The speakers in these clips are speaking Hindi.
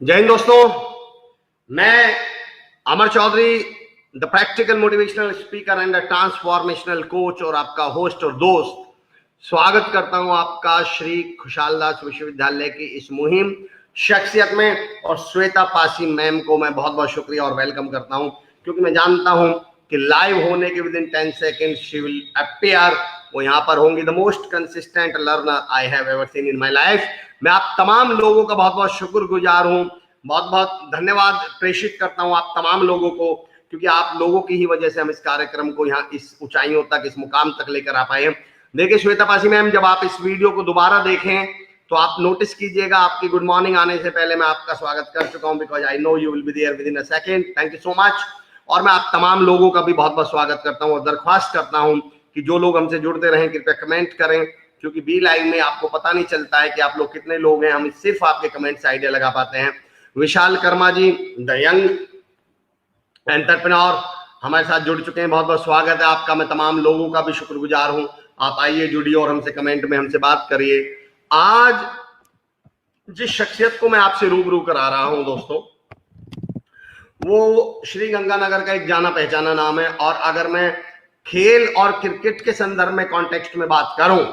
जय हिंद दोस्तों, मैं Amar Chaudhary, the practical motivational speaker and the transformational coach और आपका होस्ट और दोस्त स्वागत करता हूं आपका श्री खुशहाल दास विश्वविद्यालय की इस मुहिम शख्सियत में। और श्वेता पासी मैम को मैं बहुत बहुत शुक्रिया और वेलकम करता हूं, क्योंकि मैं जानता हूं कि लाइव होने के with in 10 second she will appear. वो यहाँ पर होंगी। The most consistent learner I have ever seen in my life. मैं आप तमाम लोगों का बहुत बहुत शुक्रगुजार हूँ, बहुत बहुत धन्यवाद प्रेषित करता हूँ आप तमाम लोगों को, क्योंकि आप लोगों की ही वजह से हम इस कार्यक्रम को यहाँ इस ऊंचाइयों तक, इस मुकाम तक लेकर आ पाए हैं। देखिए श्वेता पासी मैम, जब आप इस वीडियो को दोबारा देखें तो आप नोटिस कीजिएगा, आपकी गुड मॉर्निंग आने से पहले मैं आपका स्वागत कर चुका हूं, because I know you will be there within a second. Thank you so much. और मैं आप तमाम लोगों का भी बहुत बहुत स्वागत करता हूं और दरख्वास्त करता हूं कि जो लोग हमसे जुड़ते रहें कृपया कमेंट करें, क्योंकि बी लाइव में आपको पता नहीं चलता है कि आप लोग कितने लोग हैं। हम सिर्फ आपके कमेंट से आइडिया लगा पाते हैं। विशाल कर्मा जी, द यंग एंटरप्रेन्योर, हमारे साथ जुड़ चुके हैं। बहुत बहुत स्वागत है आपका। मैं तमाम लोगों का भी शुक्रगुजार हूं। आप आइए, जुड़िए और हमसे कमेंट में हमसे बात करिए। आज जिस शख्सियत को मैं आपसे रूबरू करा रहा हूं दोस्तों, वो श्री गंगानगर का एक जाना पहचाना नाम है। और अगर मैं खेल और क्रिकेट के संदर्भ में कॉन्टेक्स्ट में बात करूं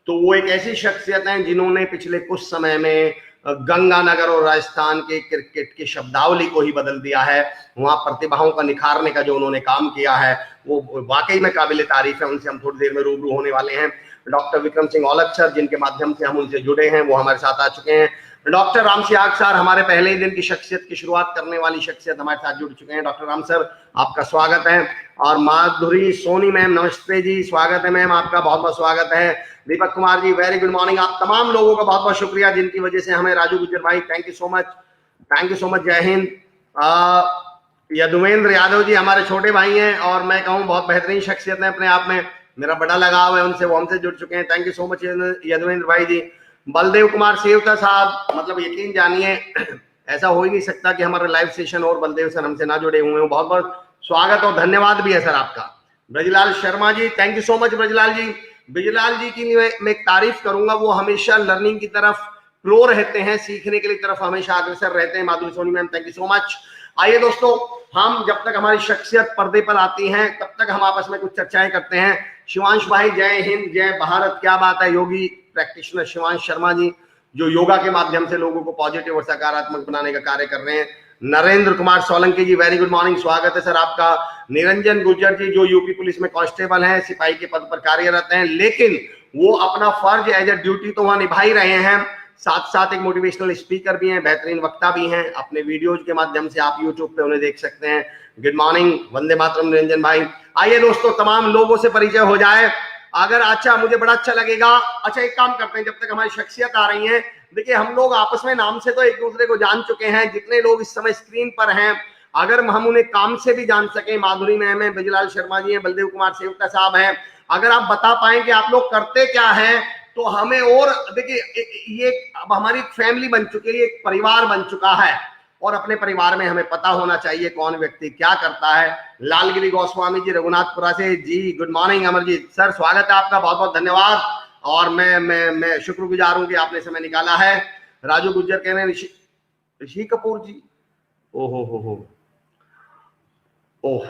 तो वो एक ऐसी शख्सियत है जिन्होंने पिछले कुछ समय में गंगानगर और राजस्थान के क्रिकेट की शब्दावली को ही बदल दिया है। वहां प्रतिभाओं का निखारने का जो उन्होंने काम किया है वो वाकई में काबिल तारीफ है। उनसे हम थोड़ी देर में रूबरू होने वाले हैं। डॉक्टर विक्रम सिंह औलख सर, जिनके माध्यम से हम उनसे जुड़े हैं, वो हमारे साथ आ चुके हैं। डॉक्टर राम सियाग सर, हमारे पहले ही दिन की शख्सियत की शुरुआत करने वाली शख्सियत, हमारे साथ जुड़ चुके हैं। डॉक्टर राम सर, आपका स्वागत है। और माधुरी सोनी मैम, नमस्ते जी, स्वागत है मैम आपका, बहुत बहुत स्वागत है। Deepak Kumar ji, very good morning. आप तमाम लोगों का बहुत बहुत शुक्रिया जिनकी वजह से हमें, राजू गुजर भाई, thank you so much, thank you so much, जय हिंद। यदुवेंद्र यादव जी हमारे छोटे भाई हैं और मैं कहूँ बहुत बेहतरीन शख्सियत है अपने आप में, मेरा बड़ा लगाव है उनसे, वो हमसे जुड़ चुके हैं। Thank you so much Yaduvendra भाई जी। बलदेव कुमार सेवका साहब, मतलब यकीन जानिए ऐसा हो ही नहीं सकता कि हमारा लाइव सेशन और बलदेव सर हमसे ना जुड़े हुए हो। बहुत बहुत स्वागत और धन्यवाद भी है सर आपका। Brajlal Sharma ji, thank you so much Brajlal ji. Brajlal ji की मैं एक तारीफ करूंगा, वो हमेशा लर्निंग की तरफ फ्लो रहते हैं, सीखने के लिए तरफ हमेशा अग्रसर रहते हैं। Madhuri Soni ma'am, thank you so much. आइए दोस्तों, हम जब तक हमारी शख्सियत पर्दे पर आती है तब तक हम आपस में कुछ चर्चाएं करते हैं। शिवांश भाई, जय हिंद, जय भारत, क्या बात है। योगी प्रैक्टिशनर शिवांश शर्मा जी, जो योगा के माध्यम से लोगों को पॉजिटिव और सकारात्मक बनाने का कार्य कर रहे हैं। नरेंद्र कुमार सोलंकी जी, वेरी गुड मॉर्निंग, स्वागत है सर आपका। निरंजन गुर्जर जी, जो यूपी पुलिस में कांस्टेबल हैं, सिपाही के पद पर कार्यरत हैं, लेकिन वो अपना फर्ज एज ए ड्यूटी तो वहां निभा ही रहे हैं, साथ साथ एक मोटिवेशनल स्पीकर भी हैं, बेहतरीन वक्ता भी हैं। अपने वीडियोज के माध्यम से आप यूट्यूब पे उन्हें देख सकते हैं। गुड मॉर्निंग, वंदे मातरम निरंजन भाई। आइए दोस्तों, तमाम लोगों से परिचय हो जाए। अगर अच्छा, मुझे बड़ा अच्छा लगेगा। अच्छा, एक काम करते हैं, जब तक हमारी शख्सियत आ रही है, देखिए हम लोग आपस में नाम से तो एक दूसरे को जान चुके हैं, जितने लोग इस समय स्क्रीन पर हैं, अगर हम उन्हें काम से भी जान सके, माधुरी मैम है, ब्रजलाल शर्मा जी हैं, बलदेव कुमार सेवका साहब हैं, अगर आप बता पाए कि आप लोग करते क्या हैं तो हमें, और देखिए ये अब हमारी फैमिली बन चुकी है, एक परिवार बन चुका है और अपने परिवार में हमें पता होना चाहिए कौन व्यक्ति क्या करता है। लालगिरी गोस्वामी जी, रघुनाथपुरा से जी, गुड मॉर्निंग। अमरजीत सर, स्वागत है आपका, बहुत बहुत धन्यवाद और मैं शुक्रगुजार हूं कि आपने समय निकाला है। राजू गुज्जर कह रहे हैं ऋषि कपूर जी, ओहो ओह,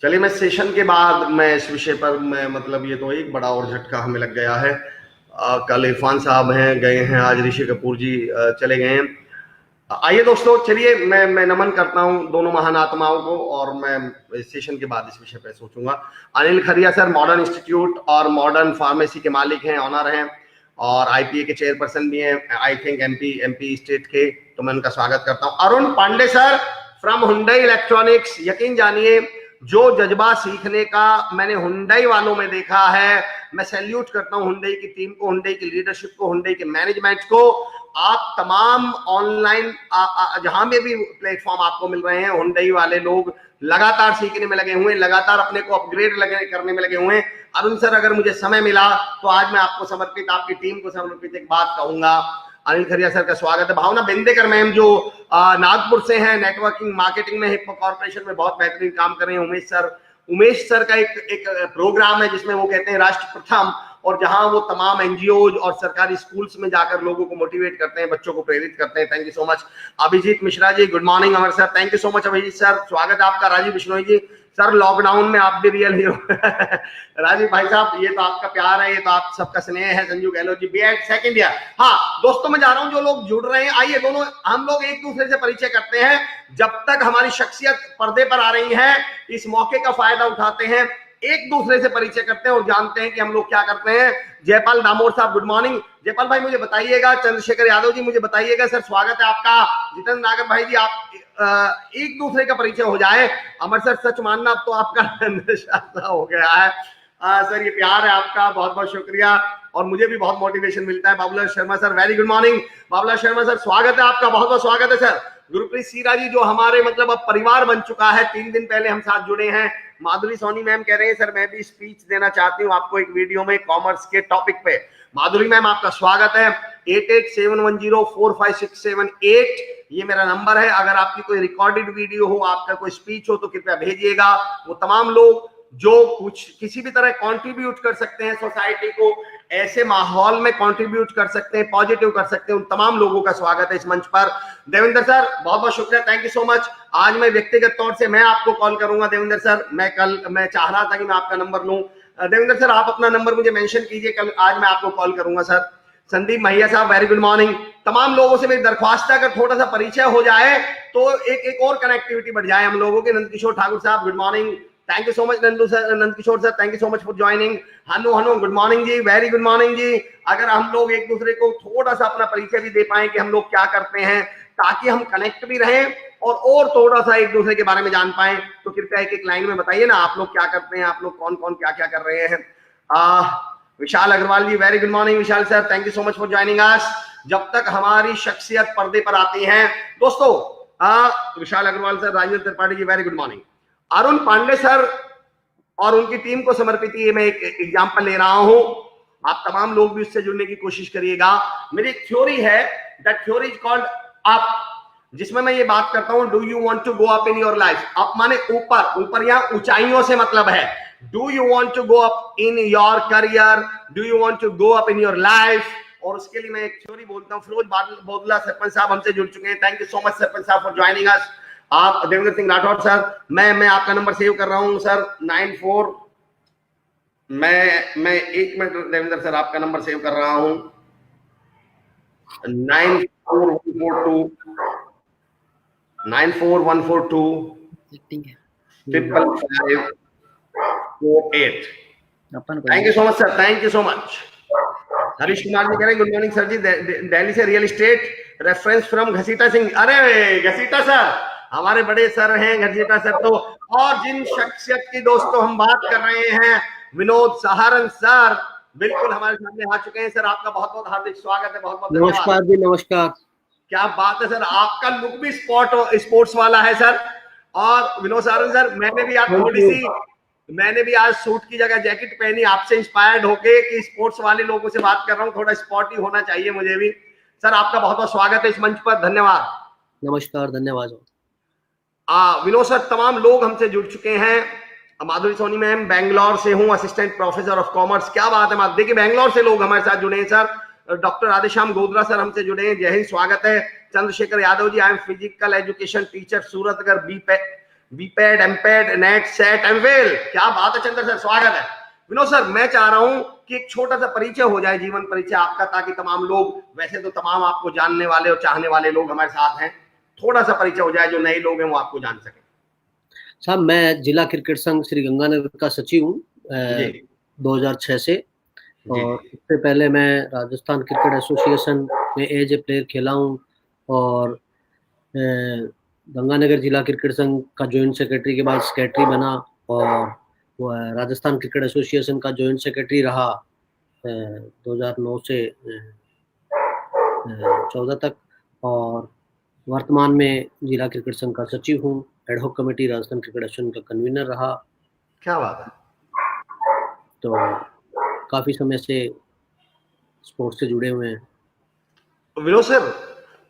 चलिए मैं सेशन के बाद मैं इस विषय पर मैं, मतलब ये तो एक बड़ा और झटका हमें लग गया है। कल इरफान साहब हैं, गए हैं, आज ऋषि कपूर जी चले गए हैं। आइए दोस्तों, चलिए मैं नमन करता हूं दोनों महान आत्माओं को और मैं सेशन के बाद इस विषय पर सोचूंगा। अनिल खरिया सर, मॉडर्न इंस्टीट्यूट और मॉडर्न फार्मेसी के मालिक हैं, ऑनर हैं और आईपीए के चेयरपर्सन भी हैं, आई थिंक एमपी स्टेट के, तो मैं उनका स्वागत करता हूं। Arun Pandey sir from Hyundai Electronics, यकीन जानिए जो जज्बा सीखने का मैंने हुंडई वालों में देखा है, मैं सैल्यूट करता हूं हुंडई की टीम को, हुंडई की लीडरशिप को, हुंडई के मैनेजमेंट को। आप तमाम ऑनलाइन जहां भी प्लेटफॉर्म आपको मिल रहे हैं, हुंडई वाले लोग लगातार सीखने में लगे हुए हैं, लगातार अपने को अपग्रेड करने में लगे हुए हैं। अरुण सर, अगर मुझे समय मिला तो आज मैं आपको समर्पित, आपकी टीम को समर्पित एक बात कहूंगा। अनिल खरिया सर का स्वागत है। भावना बेंदेकर मैम, जो नागपुर से हैं, नेटवर्किंग मार्केटिंग में हिप्पो कॉर्पोरेशन में बहुत बेहतरीन काम कर रहे हैं। उमेश सर का एक प्रोग्राम है जिसमें वो कहते हैं राष्ट्र प्रथम, और जहां वो तमाम एनजीओज और सरकारी स्कूल्स में जाकर लोगों को मोटिवेट करते हैं, बच्चों को प्रेरित करते हैं। Thank you so much. Abhijeet Mishra ji, good morning Amar sir, thank you so much Abhijeet sir, स्वागत है आपका। राजीव बिश्नोई जी, सर लॉकडाउन में आप भी रियल हीरो राजीव भाई साहब, ये तो आपका प्यार है, ये तो आप सबका स्नेह है। Sanju Gehlot ji, BEd second year. हाँ दोस्तों, मैं जा रहा हूं, जो लोग जुड़ रहे हैं आइए दोनों हम लोग एक दूसरे से परिचय करते हैं। जब तक हमारी शख्सियत पर्दे पर आ रही है, इस मौके का फायदा उठाते हैं, एक दूसरे से परिचय करते हैं और जानते हैं कि हम लोग क्या करते हैं। जयपाल दामोर साहब, गुड मॉर्निंग। जयपाल भाई मुझे बताइएगा। चंद्रशेखर यादव जी मुझे बताइएगा। सर स्वागत है आपका। जितेंद्र नागर भाई जी, आप एक दूसरे का परिचय हो जाए। अमर सर सच मानना अब तो आपका नशा हो गया है। सर ये प्यार है आपका, बहुत बहुत शुक्रिया और मुझे भी बहुत मोटिवेशन मिलता है। Babulal Sharma sir, very good morning. Babulal Sharma sir, स्वागत है आपका, बहुत बहुत स्वागत है सर। गुरप्रीत सीरा जी, जो हमारे मतलब अब परिवार बन चुका है, 3 दिन पहले हम साथ जुड़े हैं। माधुरी सोनी मैम कह रहे हैं सर मैं भी स्पीच देना चाहती हूँ आपको एक वीडियो में कॉमर्स के टॉपिक पे। माधुरी मैम आपका स्वागत है। 8871045678 ये मेरा नंबर है। अगर आपकी कोई रिकॉर्डेड वीडियो हो, आपका कोई स्पीच हो तो कृपया भेजिएगा। वो तमाम लोग जो कुछ किसी भी तरह कंट्रीब्यूट कर सकते हैं सोसाइटी को, ऐसे माहौल में कंट्रीब्यूट कर सकते हैं, पॉजिटिव कर सकते हैं, उन तमाम लोगों का स्वागत है इस मंच पर। देवेंद्र सर बहुत बहुत शुक्रिया, थैंक यू सो मच। आज मैं व्यक्तिगत तौर से मैं आपको कॉल करूंगा देवेंद्र सर। मैं चाह रहा था कि मैं आपका नंबर लूं। देवेंद्र सर आप अपना नंबर मुझे मेंशन कीजिए, कल आज मैं आपको कॉल करूंगा सर। संदीप मैया साहब, वेरी गुड मॉर्निंग। तमाम लोगों से मेरी दरख्वास्त है, अगर थोड़ा सा परिचय हो जाए तो एक और कनेक्टिविटी बढ़ जाए हम लोगों की। नंदकिशोर ठाकुर साहब, good morning, thank you so much. Nandkishore sir, thank you so much for joining. Hanu good morning ji, very good morning ji. अगर हम लोग एक दूसरे को थोड़ा सा अपना परिचय भी दे पाए कि हम लोग क्या करते हैं, ताकि हम कनेक्ट भी रहें और थोड़ा सा एक दूसरे के बारे में जान पाए, तो कृपया एक लाइन में बताइए ना आप लोग क्या करते हैं, आप लोग कौन कौन क्या क्या कर रहे हैं। Vishal Agarwal ji, very good morning Vishal sir, thank you so much for joining us. जब तक हमारी शख्सियत पर्दे पर आती है दोस्तों, Vishal Agarwal sir, Rajendra Tripathi ji, very good morning. Arun Pandey sir और उनकी टीम को समर्पित ये मैं एक एग्जाम्पल ले रहा हूं। आप तमाम लोग भी उससे जुड़ने की कोशिश करिएगा। मेरी एक थ्योरी है, that theory is called up, जिसमें मैं ये बात करता हूं, do you want to go up in your life. Up माने ऊपर, ऊपर यहां ऊंचाइयों से मतलब है। Do you want to go up in your career, do you want to go up in your life. और उसके लिए मैं एक थ्योरी बोलता हूं। फिरोज बोदला सरपंच साहब हमसे जुड़ चुके हैं, thank you so much sarpanch साहब फॉर ज्वाइनिंग अस। आप देवेंद्र सिंह राठौर सर, मैं आपका नंबर सेव कर रहा हूं सर, 94, मैं एक मिनट देवेंद्र सर आपका नंबर सेव कर रहा हूं, 94142 55548। Thank you so much sir, thank you so much. Harish Kumar ji कह रहे हैं good morning sir ji, Delhi से रियल एस्टेट रेफरेंस फ्रॉम घसीटा सिंह। अरे घसीटा सर हमारे बड़े सर हैं, घसीटा सर तो। और जिन शख्सियत की दोस्तों हम बात कर रहे हैं, विनोद सहारन सर बिल्कुल हमारे सामने आ चुके हैं। सर आपका बहुत बहुत हार्दिक स्वागत है, बहुत बहुत नमस्कार जी, नमस्कार। क्या बात है सर, आपका लुक भी स्पोर्ट्स वाला है सर। और विनोद सहारन सर, मैंने भी आज सूट की जगह जैकेट पहनी, आपसे इंस्पायर्ड होके कि स्पोर्ट्स वाले लोगों से बात कर रहा हूँ, थोड़ा स्पोर्टी होना चाहिए मुझे भी। सर आपका बहुत बहुत स्वागत है इस मंच पर, धन्यवाद। नमस्कार, धन्यवाद। विनोद सर, तमाम लोग हमसे जुड़ चुके हैं। माधुरी सोनी मैम, बैंगलोर से हूँ, असिस्टेंट प्रोफेसर ऑफ कॉमर्स। क्या बात है, देखिए बैंगलोर से लोग हमारे साथ जुड़े हैं sir. Doctor Radheshyam Godara sir हमसे जुड़े हैं, जय हिंद, स्वागत है। Chandrashekhar Yadav ji, I am physical education teacher Suratgarh, BPEd, MPEd, NET, SET, एमवेल। क्या बात है चंद्र सर, स्वागत है। विनोद सर, मैं चाह रहा हूं कि एक छोटा सा परिचय हो जाए, जीवन परिचय आपका, ताकि तमाम लोग, वैसे तो तमाम आपको जानने वाले और चाहने वाले लोग हमारे साथ हैं, थोड़ा सा परिचय हो जाए, जो नए लोग हैं वो आपको जान सके। साहब, मैं जिला क्रिकेट संघ श्री गंगानगर का सचिव हूँ 2006 से, और इससे पहले मैं राजस्थान क्रिकेट एसोसिएशन में एज ए प्लेयर खेला हूँ, और गंगानगर जिला क्रिकेट संघ का जॉइंट सेक्रेटरी के बाद सेक्रेटरी बना, और राजस्थान क्रिकेट एसोसिएशन का जॉइंट सेक्रेटरी रहा 2009 से 14 तक, और वर्तमान में जिला क्रिकेट संघ का सचिव हूँ। Ad hoc committee Rajasthan cricket association का कन्वीनर रहा। क्या बात है। तो काफी समय से स्पोर्ट्स से जुड़े हुए हैं। विनोद सर,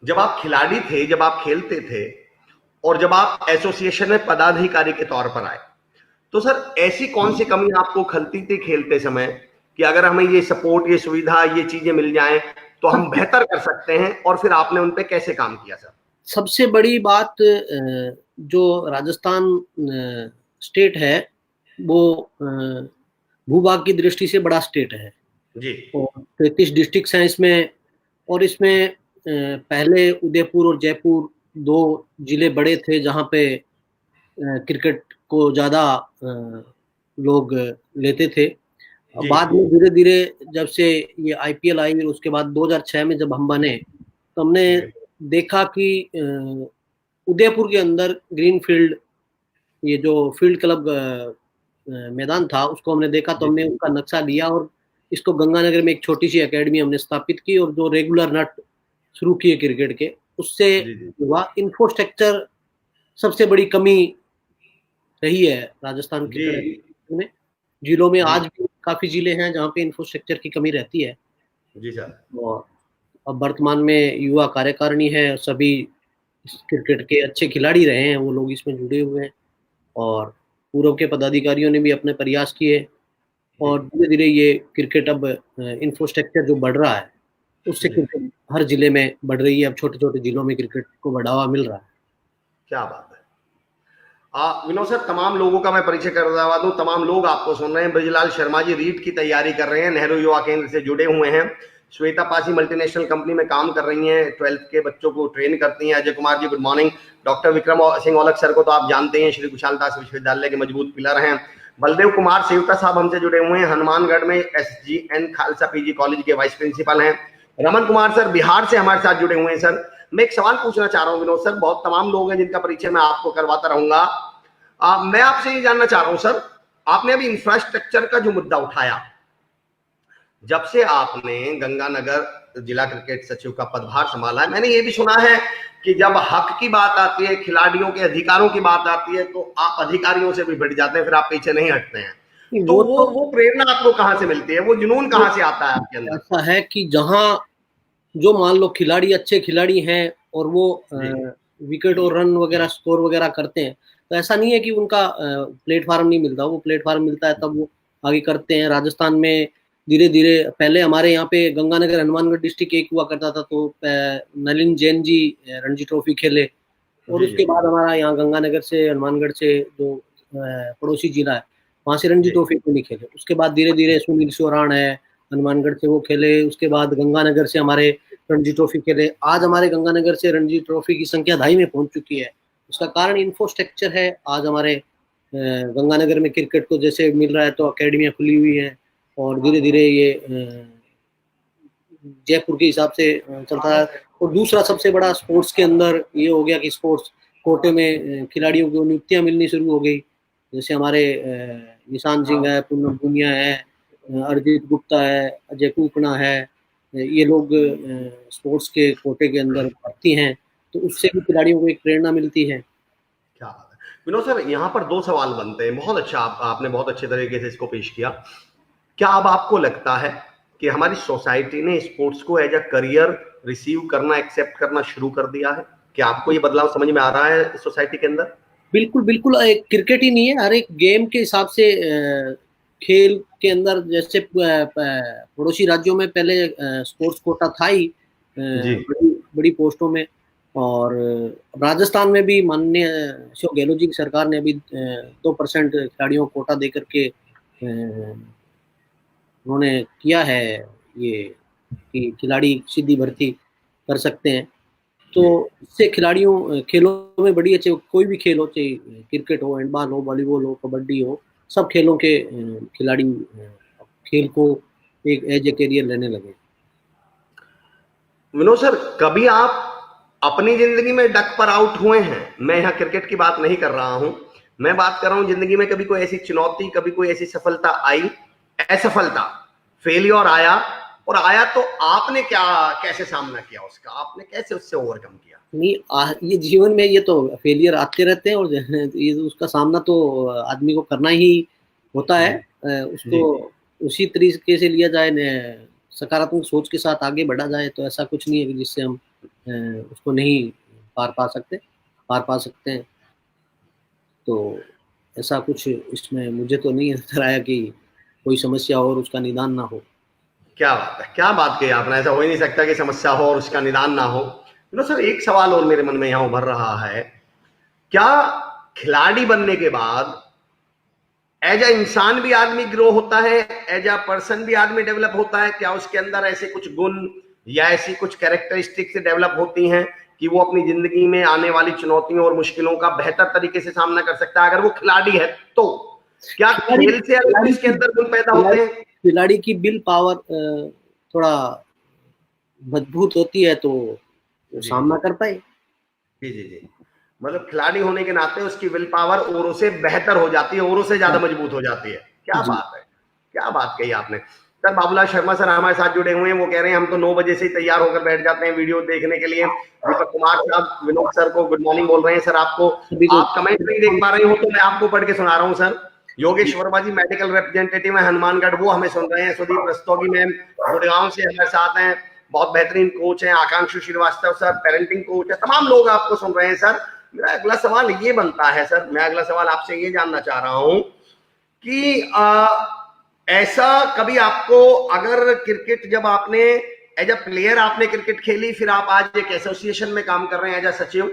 जब आप खिलाड़ी थे, जब आप खेलते थे, और जब आप एसोसिएशन में पदाधिकारी के तौर पर आए, तो सर ऐसी कौन सी कमी आपको खलती थी खेलते समय कि अगर हमें ये सपोर्ट, ये सुविधा, ये चीजें मिल जाएं तो हम बेहतर कर सकते हैं, और फिर आपने उन पे कैसे काम किया सर? सबसे बड़ी बात, जो राजस्थान स्टेट है वो भूभाग की दृष्टि से बड़ा स्टेट है, जी और 33 डिस्ट्रिक्ट हैं इसमें। और इसमें पहले उदयपुर और जयपुर दो जिले बड़े थे जहाँ पे क्रिकेट को ज़्यादा लोग लेते थे। जी बाद में धीरे धीरे जब से ये आईपीएल आई, उसके बाद 2006 में जब हम बने तो हमने जी देखा कि उदयपुर के अंदर ग्रीन फील्ड, ये जो फील्ड क्लब मैदान था, उसको हमने देखा तो जी हमने उसका नक्शा लिया और इसको गंगानगर में एक छोटी सी एकेडमी हमने स्थापित की, और जो रेगुलर नट शुरू किए क्रिकेट के, उससे जी जी हुआ। इंफ्रास्ट्रक्चर सबसे बड़ी कमी रही है राजस्थान जी क्रिकेट में। जिलों में जी आज भी काफी जिले हैं जहाँ पे इंफ्रास्ट्रक्चर की कमी रहती है। जी सर। और अब वर्तमान में युवा कार्यकारिणी है, सभी क्रिकेट के अच्छे खिलाड़ी रहे हैं वो लोग इसमें जुड़े हुए हैं, और पूर्व के पदाधिकारियों ने भी अपने प्रयास किए, जी और धीरे धीरे ये क्रिकेट अब इंफ्रास्ट्रक्चर जो बढ़ रहा है उससे जी क्रिकेट हर जिले में बढ़ रही है। अब छोटे छोटे जिलों में क्रिकेट को बढ़ावा मिल रहा है। क्या बात है। विनोद सर, तमाम लोगों का मैं परिचय करवा दूं, तमाम लोग आपको सुन रहे हैं। ब्रजलाल शर्मा जी रीट की तैयारी कर रहे हैं, नेहरू युवा केंद्र से जुड़े हुए हैं। श्वेता पासी मल्टीनेशनल कंपनी में काम कर रही हैं, 12th के बच्चों को ट्रेन करती हैं। Ajay Kumar ji good morning. Doctor Vikram Singh Aulakh sir को तो आप जानते हैं, श्री कुशाल दास विश्वविद्यालय के मजबूत पिलर हैं। बलदेव कुमार सेवता साहब हमसे जुड़े हुए हैं, हनुमानगढ़ में SGN खालसा पीजी कॉलेज के वाइस प्रिंसिपल हैं। रमन कुमार सर बिहार से हमारे साथ जुड़े हुए हैं। सर मैं एक सवाल पूछना चाह रहा हूँ विनोद सर, बहुत तमाम लोग हैं जिनका परिचय मैं आपको करवाता रहूंगा। मैं आपसे ये जानना चाह रहा हूं सर, आपने अभी इंफ्रास्ट्रक्चर का जो मुद्दा उठाया, जब से आपने गंगानगर जिला क्रिकेट सचिव का पदभार संभाला है, मैंने ये भी सुना है कि जब हक की बात आती है, खिलाड़ियों के अधिकारों की बात आती है, तो आप अधिकारियों से भी भिड़ जाते हैं, फिर आप पीछे नहीं हटते हैं। तो वो प्रेरणा आपको कहां से मिलती है, वो जुनून कहां से आता है आपके अंदर? ऐसा है कि जहां जो मान लो खिलाड़ी अच्छे खिलाड़ी हैं और वो विकेट और रन वगैरह स्कोर वगैरह करते हैं, तो ऐसा नहीं है कि उनका प्लेटफार्म नहीं मिलता, वो प्लेटफार्म मिलता है तब वो आगे करते हैं। राजस्थान में धीरे धीरे, पहले हमारे यहाँ पे गंगानगर हनुमानगढ़ डिस्ट्रिक्ट एक हुआ करता था, तो नलिन जैन जी रणजी ट्रॉफी खेले, और जी उसके जी बाद हमारा यहाँ गंगानगर से हनुमानगढ़ से जो पड़ोसी जिला है वहाँ से रणजी जी ट्रॉफी को नहीं खेले। उसके बाद धीरे धीरे सुनील सोराण है हनुमानगढ़ से, वो खेले। उसके बाद गंगानगर से हमारे रणजी ट्रॉफी खेले। आज हमारे गंगानगर से रणजी ट्रॉफी की संख्या 2.5 में पहुंच चुकी है। उसका कारण इंफ्रास्ट्रक्चर है। आज हमारे गंगानगर में क्रिकेट को जैसे मिल रहा है, तो अकेडमियाँ खुली हुई हैं, और धीरे धीरे ये जयपुर के हिसाब से चलता है। और दूसरा सबसे बड़ा स्पोर्ट्स के अंदर ये हो गया कि स्पोर्ट्स कोटे में खिलाड़ियों को नियुक्तियां मिलनी शुरू हो गई। जैसे हमारे निशान सिंह है, पूनम पुनिया है, अरिजीत गुप्ता है, अजय कुकना है, ये लोग स्पोर्ट्स के कोटे के अंदर भर्ती हैं, तो उससे भी खिलाड़ियों को एक प्रेरणा मिलती है। क्या बात है विनोद सर, यहाँ पर दो सवाल बनते हैं। बहुत अच्छा, आपने बहुत अच्छे तरीके से इसको पेश किया। क्या अब आपको लगता है कि हमारी सोसाइटी ने स्पोर्ट्स को एज अ करियर रिसीव करना, एक्सेप्ट करना शुरू कर दिया है? क्या आपको ये बदलाव समझ में आ रहा है सोसाइटी के अंदर? बिल्कुल बिल्कुल। क्रिकेट ही नहीं है, हर एक गेम के हिसाब से खेल के अंदर, जैसे पड़ोसी राज्यों में पहले स्पोर्ट्स कोटा था ही जी बड़ी बड़ी पोस्टों में, और राजस्थान में भी माननीय अशोक गहलोत जी की सरकार ने अभी 2% खिलाड़ियों को कोटा देकर के उन्होंने किया है ये, कि खिलाड़ी सीधी भर्ती कर सकते हैं। तो जी इससे खिलाड़ियों खेलों में बड़ी अच्छे, कोई भी खेल हो, चाहे क्रिकेट हो, हैंडबॉल हो, वॉलीबॉल हो, कबड्डी हो, सब खेलों के खिलाड़ी खेल को एक एज ए करियर लेने लगे। विनोद सर, कभी आप अपनी जिंदगी में डक पर आउट हुए हैं? मैं यहाँ क्रिकेट की बात नहीं कर रहा हूं, मैं बात कर रहा हूं जिंदगी में कभी कोई ऐसी चुनौती, कभी कोई ऐसी सफलता आई, असफलता, फेलियर आया, और आया तो आपने क्या, कैसे सामना किया उसका, आपने कैसे उससे ओवरकम किया? नहीं, ये जीवन में ये तो फेलियर आते रहते हैं, और ये उसका सामना तो आदमी को करना ही होता है। जी उसको जी उसी तरीके से लिया जाए, सकारात्मक सोच के साथ आगे बढ़ा जाए, तो ऐसा कुछ नहीं है कि जिससे हम उसको नहीं पार पा सकते हैं। तो ऐसा कुछ इसमें मुझे तो नहीं नजर आया कि कोई समस्या हो और उसका निदान ना हो। क्या बात है, क्या बात कही आपने। ऐसा हो ही नहीं सकता कि समस्या हो और उसका निदान ना हो। सर एक सवाल और मेरे मन में यहाँ उभर रहा है, क्या खिलाड़ी बनने के बाद एज अ इंसान भी आदमी ग्रो होता है, एज अ पर्सन भी आदमी डेवलप होता है? क्या उसके अंदर ऐसे कुछ गुण या ऐसी कुछ कैरेक्टरिस्टिक्स डेवलप होती हैं कि वो अपनी जिंदगी में आने वाली चुनौतियों और मुश्किलों का बेहतर तरीके से सामना कर सकता है अगर वो खिलाड़ी है? तो क्या खिलाड़ी खेल से अलग भी खिलाड़ी इसके की अंदर गुण पैदा होते हैं? खिलाड़ी की विल पावर थोड़ा मजबूत होती है तो वो जी सामना कर पाए। जी जी जी। मतलब खिलाड़ी होने के नाते उसकी विल पावर औरों से बेहतर हो जाती है, औरों से ज्यादा मजबूत हो जाती है। क्या जी। बात है, क्या बात कही आपने। सर बाबूलाल शर्मा सर हमारे साथ जुड़े हुए हैं, वो कह रहे हैं हम तो 9 बजे से ही तैयार होकर बैठ जाते हैं वीडियो देखने के लिए। दीपक कुमार साहब विनोद सर को गुड मॉर्निंग बोल रहे हैं। सर आपको, सभी को आप कमेंट नहीं देख पा रहे हो तो मैं आपको पढ़ के सुना रहा हूँ सर। योगेश वर्मा जी मेडिकल रिप्रेजेंटेटिव है हनुमानगढ़, वो हमें सुन रहे हैं। सुदीप रस्तोगी मैम गुड़गांव से हमारे साथ हैं, बहुत बेहतरीन कोच हैं। Akankshu Srivastava sir parenting coach है। तमाम लोग आपको सुन रहे हैं सर। मेरा अगला सवाल ये बनता है सर, मैं अगला सवाल आपसे ये जानना चाह रहा हूं कि ऐसा कभी आपको, अगर क्रिकेट जब आपने एज अ प्लेयर आपने क्रिकेट खेली, फिर आप आज एक एसोसिएशन में काम कर रहे हैं एज अ सचिव,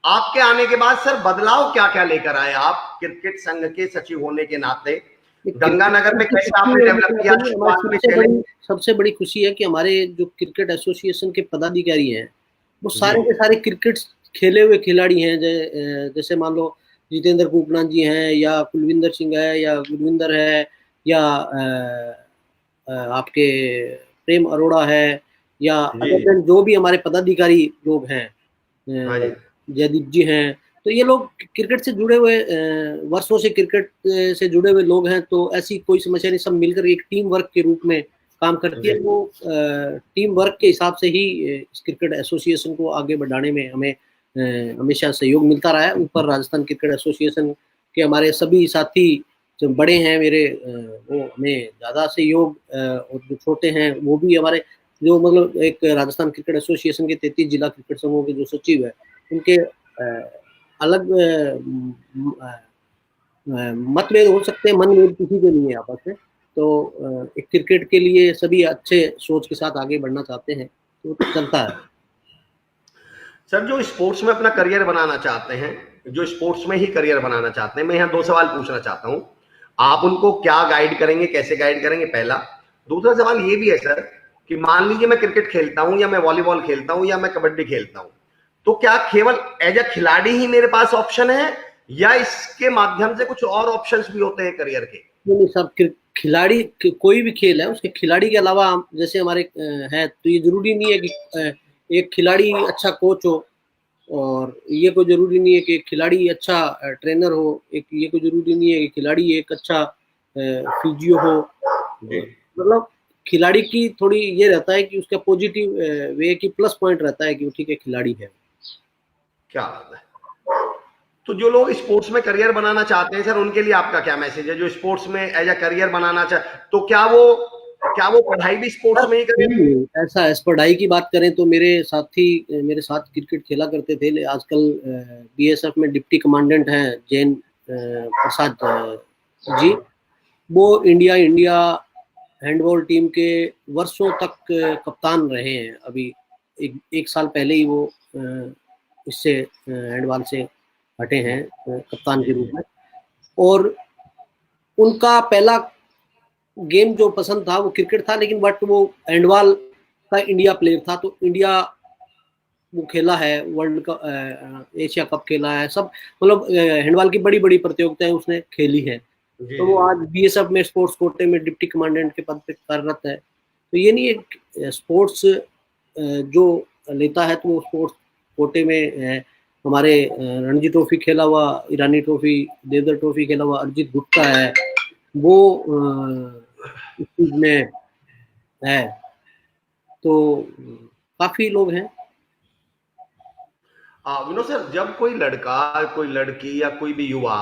आपके आने के बाद सर बदलाव क्या क्या लेकर आए आप क्रिकेट संघ के सचिव होने के नाते? गंगानगर में कैसे आपने डेवलप किया शुरुआत में? चैलेंज सबसे बड़ी खुशी है कि हमारे जो क्रिकेट एसोसिएशन के पदाधिकारी हैं वो जी सारे के सारे क्रिकेट खेले हुए खिलाड़ी हैं। जैसे मान लो जितेंद्र कुकनाथ जी हैं, या कुलविंदर सिंह है, या गुरविंदर है, या आपके प्रेम अरोड़ा है, या जी जी। अदर जो भी हमारे पदाधिकारी लोग हैं, हाँ जी जयदीप जी हैं, तो ये लोग क्रिकेट से जुड़े हुए, वर्षों से क्रिकेट से जुड़े हुए लोग हैं। तो ऐसी कोई समस्या नहीं, सब मिलकर एक टीम वर्क के रूप में काम करती है। जी वो टीम वर्क के हिसाब से ही इस क्रिकेट एसोसिएशन को आगे बढ़ाने में हमें हमेशा सहयोग मिलता रहा है। ऊपर राजस्थान क्रिकेट एसोसिएशन के हमारे सभी साथी जो बड़े हैं मेरे, वो हमें ज़्यादा सहयोग, और जो छोटे हैं वो भी हमारे, जो मतलब एक राजस्थान क्रिकेट एसोसिएशन के 33 जिला क्रिकेट संघों के जो सचिव है उनके अलग मतभेद हो सकते हैं, मनभेद किसी के नहीं है आपस में। तो एक क्रिकेट के लिए सभी अच्छे सोच के साथ आगे बढ़ना चाहते हैं, तो चलता है। सर जो स्पोर्ट्स में अपना करियर बनाना चाहते हैं, जो स्पोर्ट्स में ही करियर बनाना चाहते हैं, मैं यहाँ 2 सवाल पूछना चाहता हूँ। आप उनको क्या गाइड करेंगे, कैसे गाइड करेंगे, पहला। दूसरा सवाल ये भी है सर कि मान लीजिए मैं क्रिकेट खेलता हूँ, या मैं वॉलीबॉल खेलता हूँ, या मैं कबड्डी खेलता हूँ, तो क्या केवल एज अ खिलाड़ी ही मेरे पास ऑप्शन है, या इसके माध्यम से कुछ और ऑप्शंस भी होते हैं करियर के? नहीं, सब खिलाड़ी कोई भी खेल है उसके खिलाड़ी के अलावा जैसे हमारे है, तो ये जरूरी नहीं है कि एक खिलाड़ी अच्छा कोच हो, और ये कोई जरूरी नहीं है कि एक खिलाड़ी अच्छा ट्रेनर हो, एक ये कोई जरूरी नहीं है कि खिलाड़ी एक अच्छा फिजियो हो। मतलब खिलाड़ी की थोड़ी ये रहता है कि उसका पॉजिटिव वे की प्लस पॉइंट रहता है कि वो ठीक है खिलाड़ी है। क्या बात है। तो जो लोग स्पोर्ट्स में करियर बनाना चाहते हैं सर, उनके लिए आपका क्या मैसेज है? जो स्पोर्ट्स में एज अ करियर बनाना चाहे, तो क्या वो पढ़ाई भी स्पोर्ट्स में ही करें? ऐसा इस पढ़ाई की बात करें तो मेरे साथी मेरे साथ क्रिकेट खेला करते थे, आजकल बीएसएफ में डिप्टी कमांडेंट हैं जैन प्रसाद जी। वो इंडिया हैंडबॉल टीम के वर्षों तक कप्तान रहे हैं। अभी एक साल पहले ही वो इससे हैंडबॉल से हटे हैं कप्तान के रूप में। और उनका पहला गेम जो पसंद था वो क्रिकेट था, लेकिन बट वो हैंडबॉल का इंडिया प्लेयर था। तो इंडिया वो खेला है, वर्ल्ड कप, एशिया कप खेला है, सब मतलब हैंडबॉल की बड़ी बड़ी प्रतियोगिताएं उसने खेली है। तो वो आज बीएसएफ में स्पोर्ट्स कोटे में डिप्टी कमांडेंट के पद पे कार्यरत है। तो ये नहीं है स्पोर्ट्स जो लेता है तो वो स्पोर्ट्स कोटे में है। हमारे रणजी ट्रॉफी खेला हुआ, ईरानी ट्रॉफी, देवधर ट्रॉफी खेला हुआ अरिजीत गुप्ता है, वो इस चीज में है। तो काफी लोग हैं। विनोद सर, जब कोई लड़का, कोई लड़की या कोई भी युवा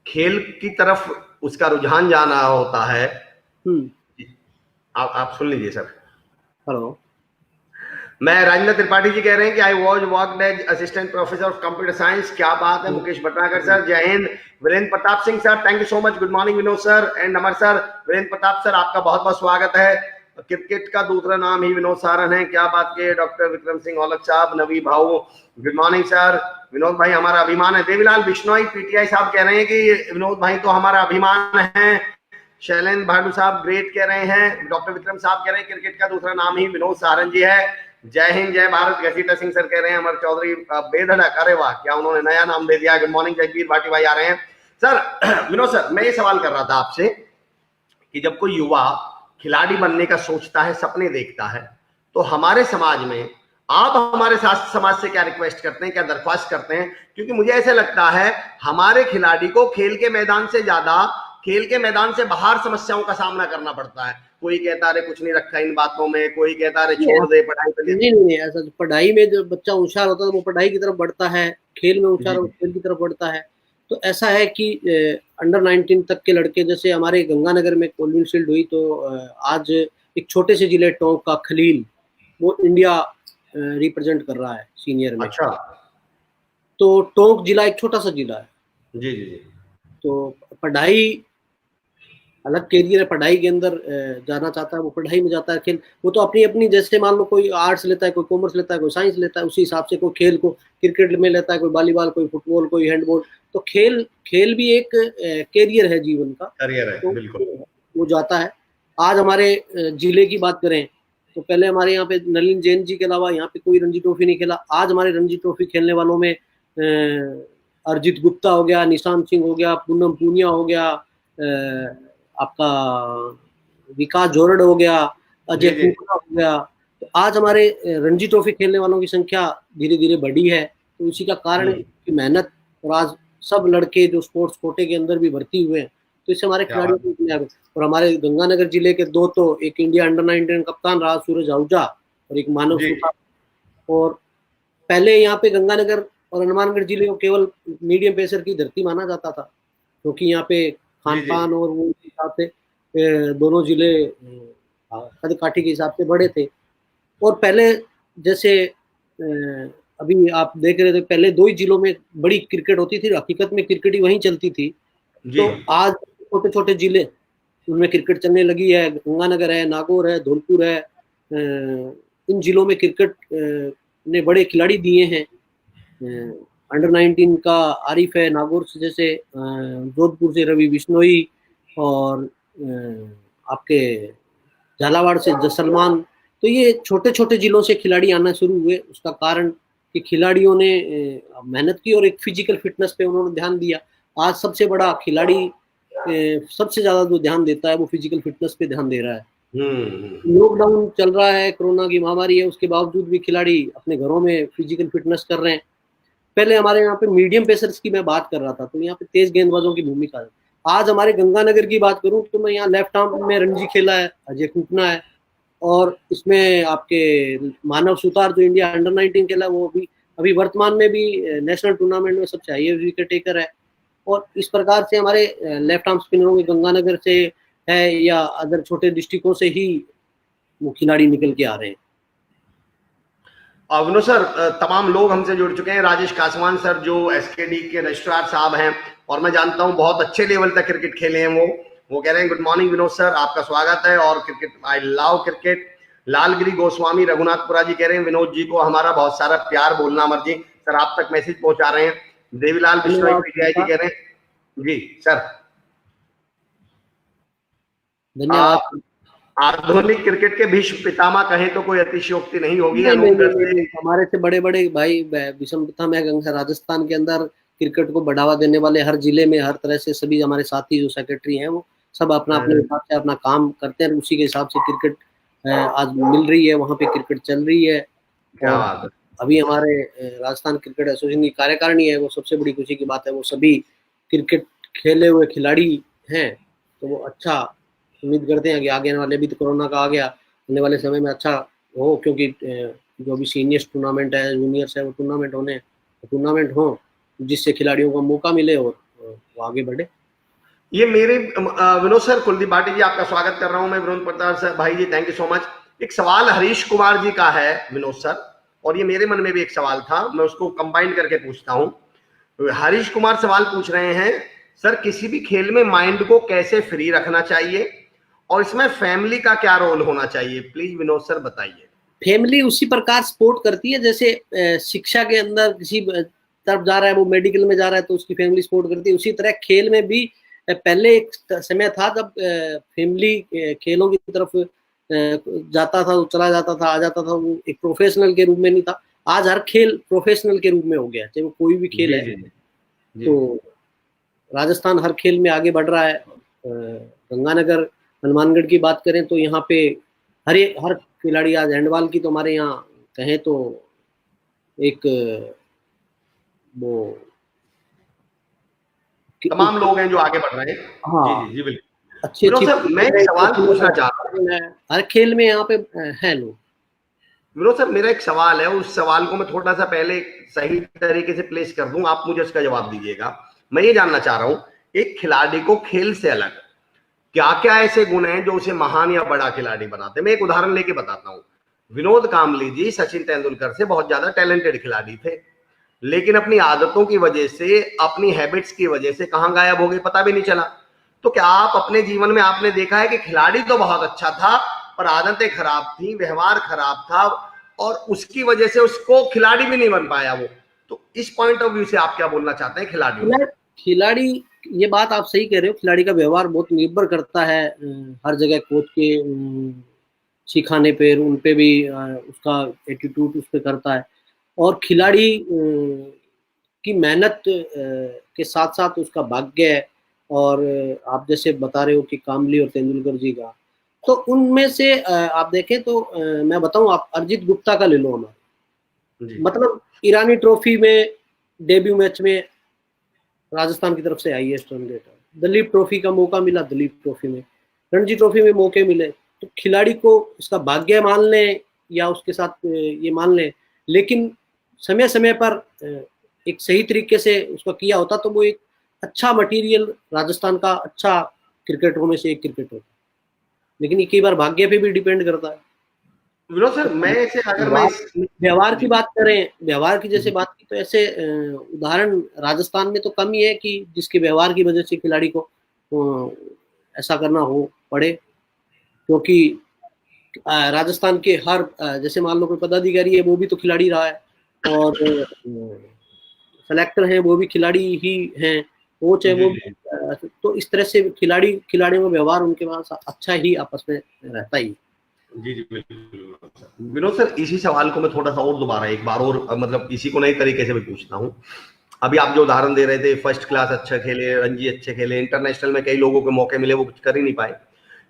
खेल की तरफ उसका रुझान जाना होता है, आप सुन लीजिए सर। हेलो। मैं राजेंद्र त्रिपाठी जी कह रहे हैं कि I was worked as assistant professor of computer science. क्या बात है Mukesh Bhatnagar sir, Jai Hind. Virendra Pratap Singh sir, thank you so much, good morning Vinod sir and Amar sir. Virendra Pratap sir आपका बहुत बहुत स्वागत है। क्रिकेट का दूसरा नाम ही विनोद सारन है, क्या बात की। डॉक्टर विक्रम सिंह औलख साहब, नवी भाऊ, गुड मॉर्निंग सर। विनोद भाई हमारा अभिमान है। देवीलाल बिश्नोई पीटीआई साहब कह रहे हैं कि विनोद भाई तो हमारा अभिमान है। शैलेंद्र भाडू साहब ग्रेट कह रहे हैं। डॉक्टर विक्रम साहब कह रहे हैं क्रिकेट का दूसरा नाम ही विनोद सारन जी है। जय हिंद जय भारत। घसीटा सिंह सर कह रहे हैं अमर चौधरी बेधड़क, अरे वाह क्या उन्होंने नया नाम दे दिया। गुड मॉर्निंग जगबीर भाटी भाई आ रहे हैं सर। विनोद सर मैं ये सवाल कर रहा था आपसे कि जब कोई युवा खिलाड़ी बनने का सोचता है, सपने देखता है, तो हमारे समाज में आप हमारे साथ समाज से क्या रिक्वेस्ट करते हैं, क्या दरख्वास्त करते हैं? क्योंकि मुझे ऐसे लगता है हमारे खिलाड़ी को खेल के मैदान से ज्यादा खेल के मैदान से बाहर समस्याओं का सामना करना पड़ता है। कोई कहता है कुछ नहीं रखा इन बातों में, कोई कहता है छोड़ दे पढ़ाई पे। नहीं ऐसा पढ़ाई में जो बच्चा होशियार होता है वो पढ़ाई की तरफ बढ़ता है, खेल में होशियार खेल की तरफ बढ़ता है। तो ऐसा है कि अंडर 19 तक के लड़के, जैसे हमारे गंगानगर में कोल्ड शील्ड हुई तो आज एक छोटे से जिले टोंक का खलील वो इंडिया रिप्रेजेंट कर रहा है सीनियर में। अच्छा। तो टोंक जिला एक छोटा सा जिला है। जी जी जी। तो पढ़ाई अलग कैरियर है, पढ़ाई के अंदर जाना चाहता है वो पढ़ाई में जाता है। खेल वो तो अपनी अपनी, जैसे मान लो कोई आर्ट्स लेता है, कोई कॉमर्स लेता है, कोई साइंस लेता है, उसी हिसाब से कोई खेल को क्रिकेट में लेता है, कोई वॉलीबॉल, कोई फुटबॉल, कोई हैंडबॉल। तो खेल भी एक कैरियर है जीवन का, करियर है, तो बिल्कुल वो जाता है। आज हमारे जिले की बात करें तो पहले हमारे यहाँ पे नलिन जैन जी के अलावा यहाँ पे कोई रणजी ट्रॉफी नहीं खेला। आज हमारे रणजी ट्रॉफी खेलने वालों में अर्जित गुप्ता हो गया, निशांत सिंह हो गया, पूनम पूनिया हो गया, आपका विकास जोरड हो गया, अजय कुंकला हो गया। तो आज हमारे रणजी ट्रॉफी खेलने वालों की संख्या धीरे धीरे बढ़ी है। तो इसी का कारण है कि मेहनत, और आज सब लड़के जो स्पोर्ट्स कोटे के अंदर भी भर्ती हुए हैं, तो इससे हमारे खिलाड़ियों को। और हमारे गंगानगर जिले के दो, तो एक इंडिया अंडर 19 कप्तान रहा सूरज आहूजा और एक मानव सुतार। और पहले यहाँ पे गंगानगर और हनुमानगढ़ जिले को केवल मीडियम पेसर की धरती माना जाता था, क्योंकि यहाँ पे खान पान और वो हिसाब से दोनों जिले कद काठी के हिसाब से बड़े थे। और पहले जैसे अभी आप देख रहे थे, पहले दो ही जिलों में बड़ी क्रिकेट होती थी, हकीकत में क्रिकेट ही वहीं चलती थी। तो आज छोटे छोटे जिले उनमें क्रिकेट चलने लगी है। गंगानगर है, नागौर है, धौलपुर है, इन जिलों में क्रिकेट ने बड़े खिलाड़ी दिए हैं। अंडर 19 का आरिफ है नागौर से, जैसे जोधपुर से रवि बिश्नोई, और आपके झालावाड़ से जसलमान। तो ये छोटे छोटे जिलों से खिलाड़ी आना शुरू हुए। उसका कारण कि खिलाड़ियों ने मेहनत की और एक फिजिकल फिटनेस पे उन्होंने ध्यान दिया। आज सबसे बड़ा खिलाड़ी सबसे ज्यादा जो ध्यान देता है वो फिजिकल फिटनेस पे ध्यान दे रहा है। लॉकडाउन चल रहा है, कोरोना की महामारी है, उसके बावजूद भी खिलाड़ी अपने घरों में फिजिकल फिटनेस कर रहे हैं। पहले हमारे यहाँ पे मीडियम पेसर्स की मैं बात कर रहा था, तो यहाँ पे तेज गेंदबाजों की भूमिका है। आज हमारे गंगानगर की बात करूं तो मैं यहाँ लेफ्ट आर्म में रणजी खेला है, अजय कुंकना है, और इसमें आपके मानव सुतार जो इंडिया अंडर 19 खेला, वो अभी वर्तमान में भी नेशनल टूर्नामेंट में सबसे हाईएस्ट विकेट टेकर है। और इस प्रकार से हमारे लेफ्ट आर्म स्पिनरों के गंगानगर से है या अदर छोटे डिस्ट्रिक्टों से ही वो खिलाड़ी निकल के आ रहे हैं। विनोद सर, तमाम लोग हमसे जुड़ चुके हैं। राजेश कासवान सर जो एसकेडी के रजिस्ट्रार साहब हैं, और मैं जानता हूं बहुत अच्छे लेवल तक क्रिकेट खेले हैं वो कह रहे हैं गुड मॉर्निंग विनोद सर, आपका स्वागत है और cricket I love cricket. Lalgiri Goswami Raghunathpura ji कह रहे हैं विनोद जी को हमारा बहुत सारा प्यार बोलना। अमर जी सर आप तक मैसेज पहुंचा रहे हैं। देवीलाल बिश्नोई पीटीआई जी कह रहे हैं जी सर धन्यवाद। आधुनिक क्रिकेट के भीष्म पितामह कहें तो कोई अतिशयोक्ति नहीं होगी। हमारे से बड़े बड़े भाई विषम पितामह राजस्थान के अंदर क्रिकेट को बढ़ावा देने वाले हर जिले में हर तरह से सभी हमारे साथी जो सेक्रेटरी हैं वो सब अपना अपने हिसाब से अपना काम करते हैं। उसी के हिसाब से क्रिकेट आज मिल रही है, वहाँ पे क्रिकेट चल रही है। और अभी हमारे राजस्थान क्रिकेट एसोसिएशन की कार्यकारिणी है, वो सबसे बड़ी खुशी की बात है। वो सभी क्रिकेट खेले हुए खिलाड़ी हैं, तो वो अच्छा उम्मीद करते हैं कि आगे वाले भी तो कोरोना का आ गया, आने वाले समय में अच्छा हो, क्योंकि जो भी सीनियर्स टूर्नामेंट है, जूनियर्स है, वो टूर्नामेंट हो जिससे खिलाड़ियों को मौका मिले और वो आगे बढ़े। ये मेरे विनोद सर, कुलदीप भाटी जी आपका स्वागत कर रहा हूं मैं। विनोद प्रताप सर भाई जी थैंक यू सो मच। एक सवाल हरीश कुमार जी का है विनोद सर, और ये मेरे मन में भी एक सवाल था, मैं उसको कंबाइन करके पूछता हूं। हरीश कुमार सवाल पूछ रहे हैं, सर किसी भी खेल में माइंड को कैसे फ्री रखना चाहिए और इसमें फैमिली का क्या रोल होना चाहिए, प्लीज विनोद सर बताइए। फैमिली उसी प्रकार सपोर्ट करती है जैसे शिक्षा के अंदर किसी तरफ जा रहा है, वो मेडिकल में जा रहा है तो उसकी फैमिली सपोर्ट करती है, उसी तरह खेल में भी पहले एक समय था जब फैमिली खेलों की तरफ जाता था, चला जाता था, आ जाता था, वो एक प्रोफेशनल के रूप में नहीं था। आज हर खेल प्रोफेशनल के रूप में हो गया, चाहे वो कोई भी खेल है। तो राजस्थान हर खेल में आगे बढ़ रहा है। गंगानगर हनुमानगढ़ की बात करें तो यहाँ पे हर खिलाड़ी, आज हैंडबॉल की तो हमारे यहाँ कहें तो एक वो तमाम लोग हैं जो आगे बढ़ रहे हैं। हाँ, जी बिल्कुल। अच्छी मैं एक सवाल पूछना चाह रहा हूँ, हर खेल में यहाँ पे है लोग। विनोद सर मेरा एक सवाल है, उस सवाल को मैं थोड़ा सा पहले सही तरीके से प्लेस कर दूं, आप मुझे उसका जवाब दीजिएगा। मैं ये जानना चाह रहा हूं, एक खिलाड़ी को खेल से अलग क्या क्या ऐसे गुण हैं जो उसे महान या बड़ा खिलाड़ी बनाते हैं। मैं एक उदाहरण लेके बताता हूं। विनोद कांबली जी सचिन तेंदुलकर से बहुत ज्यादा टैलेंटेड खिलाड़ी थे, लेकिन अपनी आदतों की वजह से, अपनी हैबिट्स की वजह से कहां गायब हो गए पता भी नहीं चला। तो क्या आप अपने जीवन में आपने देखा है कि खिलाड़ी तो बहुत अच्छा था पर आदतें खराब थी, व्यवहार खराब था और उसकी वजह से उसको खिलाड़ी भी नहीं बन पाया वो? तो इस पॉइंट ऑफ व्यू से आप क्या बोलना चाहते हैं खिलाड़ी, ये बात आप सही कह रहे हो, खिलाड़ी का व्यवहार बहुत निर्भर करता है हर जगह कोच के सिखाने पे, उन पे भी उसका एटीट्यूड उस पे करता है, और खिलाड़ी की मेहनत के साथ साथ उसका भाग्य है। और आप जैसे बता रहे हो कि कामली और तेंदुलकर जी का, तो उनमें से आप देखें तो मैं बताऊं, आप अरिजीत गुप्ता का ले लो हमारे, मतलब ईरानी ट्रॉफी में डेब्यू मैच में राजस्थान की तरफ से हाईएस्ट रन रेट है, दिलीप ट्रॉफी का मौका मिला, दिलीप ट्रॉफी में, रणजी ट्रॉफी में मौके मिले। तो खिलाड़ी को उसका भाग्य मान लें या उसके साथ ये मान लें, लेकिन समय समय पर एक सही तरीके से उसका किया होता तो वो एक अच्छा मटेरियल, राजस्थान का अच्छा क्रिकेटरों में से एक क्रिकेटर। लेकिन ये कई बार भाग्य पे भी डिपेंड करता है। विनोद सर मैं ऐसे अगर मैं व्यवहार की बात करें, व्यवहार की जैसे बात की, तो ऐसे उदाहरण राजस्थान में तो कम ही है कि जिसके व्यवहार की वजह से खिलाड़ी को ऐसा करना हो पड़े, क्योंकि राजस्थान के हर जैसे मान लो कोई पदाधिकारी है वो भी तो खिलाड़ी रहा है, और सेलेक्टर हैं वो भी खिलाड़ी ही हैं, कोच है वो, तो इस तरह से खिलाड़ियों में व्यवहार उनके पास अच्छा ही आपस में रहता ही। जी बिल्कुल। विनोद सर इसी सवाल को मैं थोड़ा सा और दोबारा एक बार और मतलब इसी को नई तरीके से भी पूछता हूँ। अभी आप जो उदाहरण दे रहे थे, फर्स्ट क्लास अच्छा खेले, रणजी अच्छे खेले, इंटरनेशनल में कई लोगों को मौके मिले वो कुछ कर ही नहीं पाए,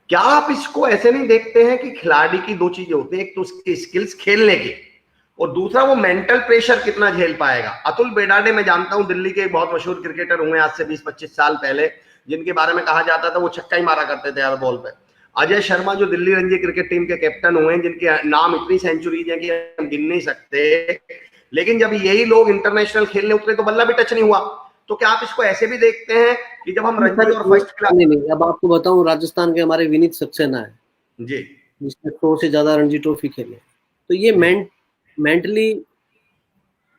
क्या आप इसको ऐसे नहीं देखते हैं कि खिलाड़ी की दो चीजें होती हैं, एक तो उसकी स्किल्स खेलने की और दूसरा वो मेंटल प्रेशर कितना झेल पाएगा। अतुल बेडाडे मैं जानता हूं, दिल्ली के बहुत मशहूर क्रिकेटर हुए आज से 20-25 साल पहले, जिनके बारे में कहा जाता था वो छक्का ही मारा करते थे हर बॉल पे। अजय शर्मा जो दिल्ली रणजी क्रिकेट टीम के कैप्टन हुए, जिनके नाम इतनी सेंचुरीज हैं कि हम गिन नहीं सकते, लेकिन जब यही लोग इंटरनेशनल खेलने उतरे तो बल्ला भी टच नहीं हुआ। तो क्या आप इसको ऐसे भी देखते हैं कि जब हम रणजी और फर्स्ट क्लास? नहीं, अब आपको बताऊं, राजस्थान के हमारे विनीत सक्सेना है जी, जिसने 100 से ज्यादा रणजी ट्रॉफी खेले, तो ये मेंटली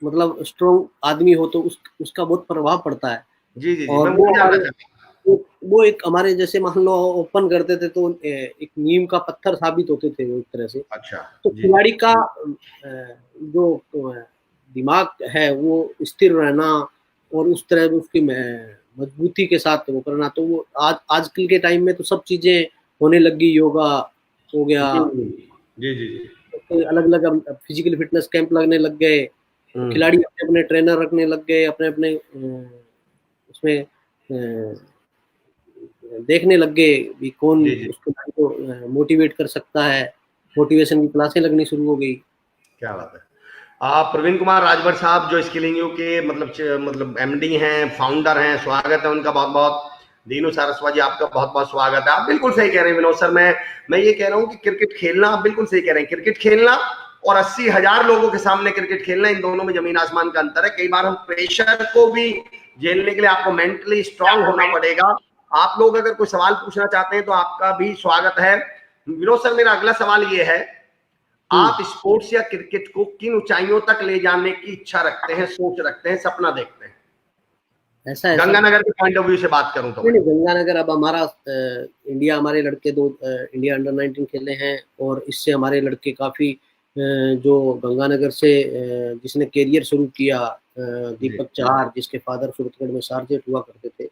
मतलब स्ट्रॉन्ग आदमी हो तो उसका बहुत प्रभाव पड़ता है। जी और वो एक हमारे जैसे मान लो ओपन करते थे तो एक नीम का पत्थर साबित होते थे वो एक तरह से। अच्छा, तो खिलाड़ी का जो दिमाग है वो स्थिर रहना और उस तरह उसकी मजबूती के साथ वो करना, तो वो आजकल के टाइम में तो सब चीजें होने लगी, योगा हो गया, जी अलग अलग फिजिकल फिटनेस कैंप लगने लग गए, खिलाड़ी अपने अपने ट्रेनर रखने लग गए, अपने अपने उसमें देखने लग गए भी कौन उसको मोटिवेट कर सकता है, मोटिवेशन की क्लासें लगनी शुरू हो गई। क्या बात है। प्रवीण कुमार राजभर साहब जो स्किलिंग यू के मतलब एमडी हैं, फाउंडर हैं, स्वागत है उनका बहुत बहुत। दीनू सारस्वत जी आपका बहुत बहुत स्वागत है। आप बिल्कुल सही कह रहे हैं विनोद सर, मैं ये कह रहा हूँ कि क्रिकेट खेलना, आप बिल्कुल सही कह रहे हैं, क्रिकेट खेलना और 80,000 लोगों के सामने क्रिकेट खेलना, इन दोनों में जमीन आसमान का अंतर है। कई बार हम प्रेशर को भी झेलने के लिए आपको मेंटली स्ट्रांग होना पड़ेगा। आप लोग अगर कोई सवाल पूछना चाहते हैं तो आपका भी स्वागत है। विनोद सर, मेरा अगला सवाल ये है, आप स्पोर्ट्स या क्रिकेट को किन ऊंचाइयों तक ले जाने की इच्छा रखते हैं, सोच रखते हैं, सपना देखते हैं? ऐसा गंगानगर के पॉइंट ऑफ व्यू से बात करूं तो नहीं, गंगानगर अब हमारा इंडिया, हमारे लड़के दो इंडिया अंडर 19 खेले हैं, और इससे हमारे लड़के काफ़ी जो गंगानगर से जिसने कैरियर शुरू किया, दीपक चहार, जिसके फादर सूरतगढ़ में सार्जेंट हुआ करते थे,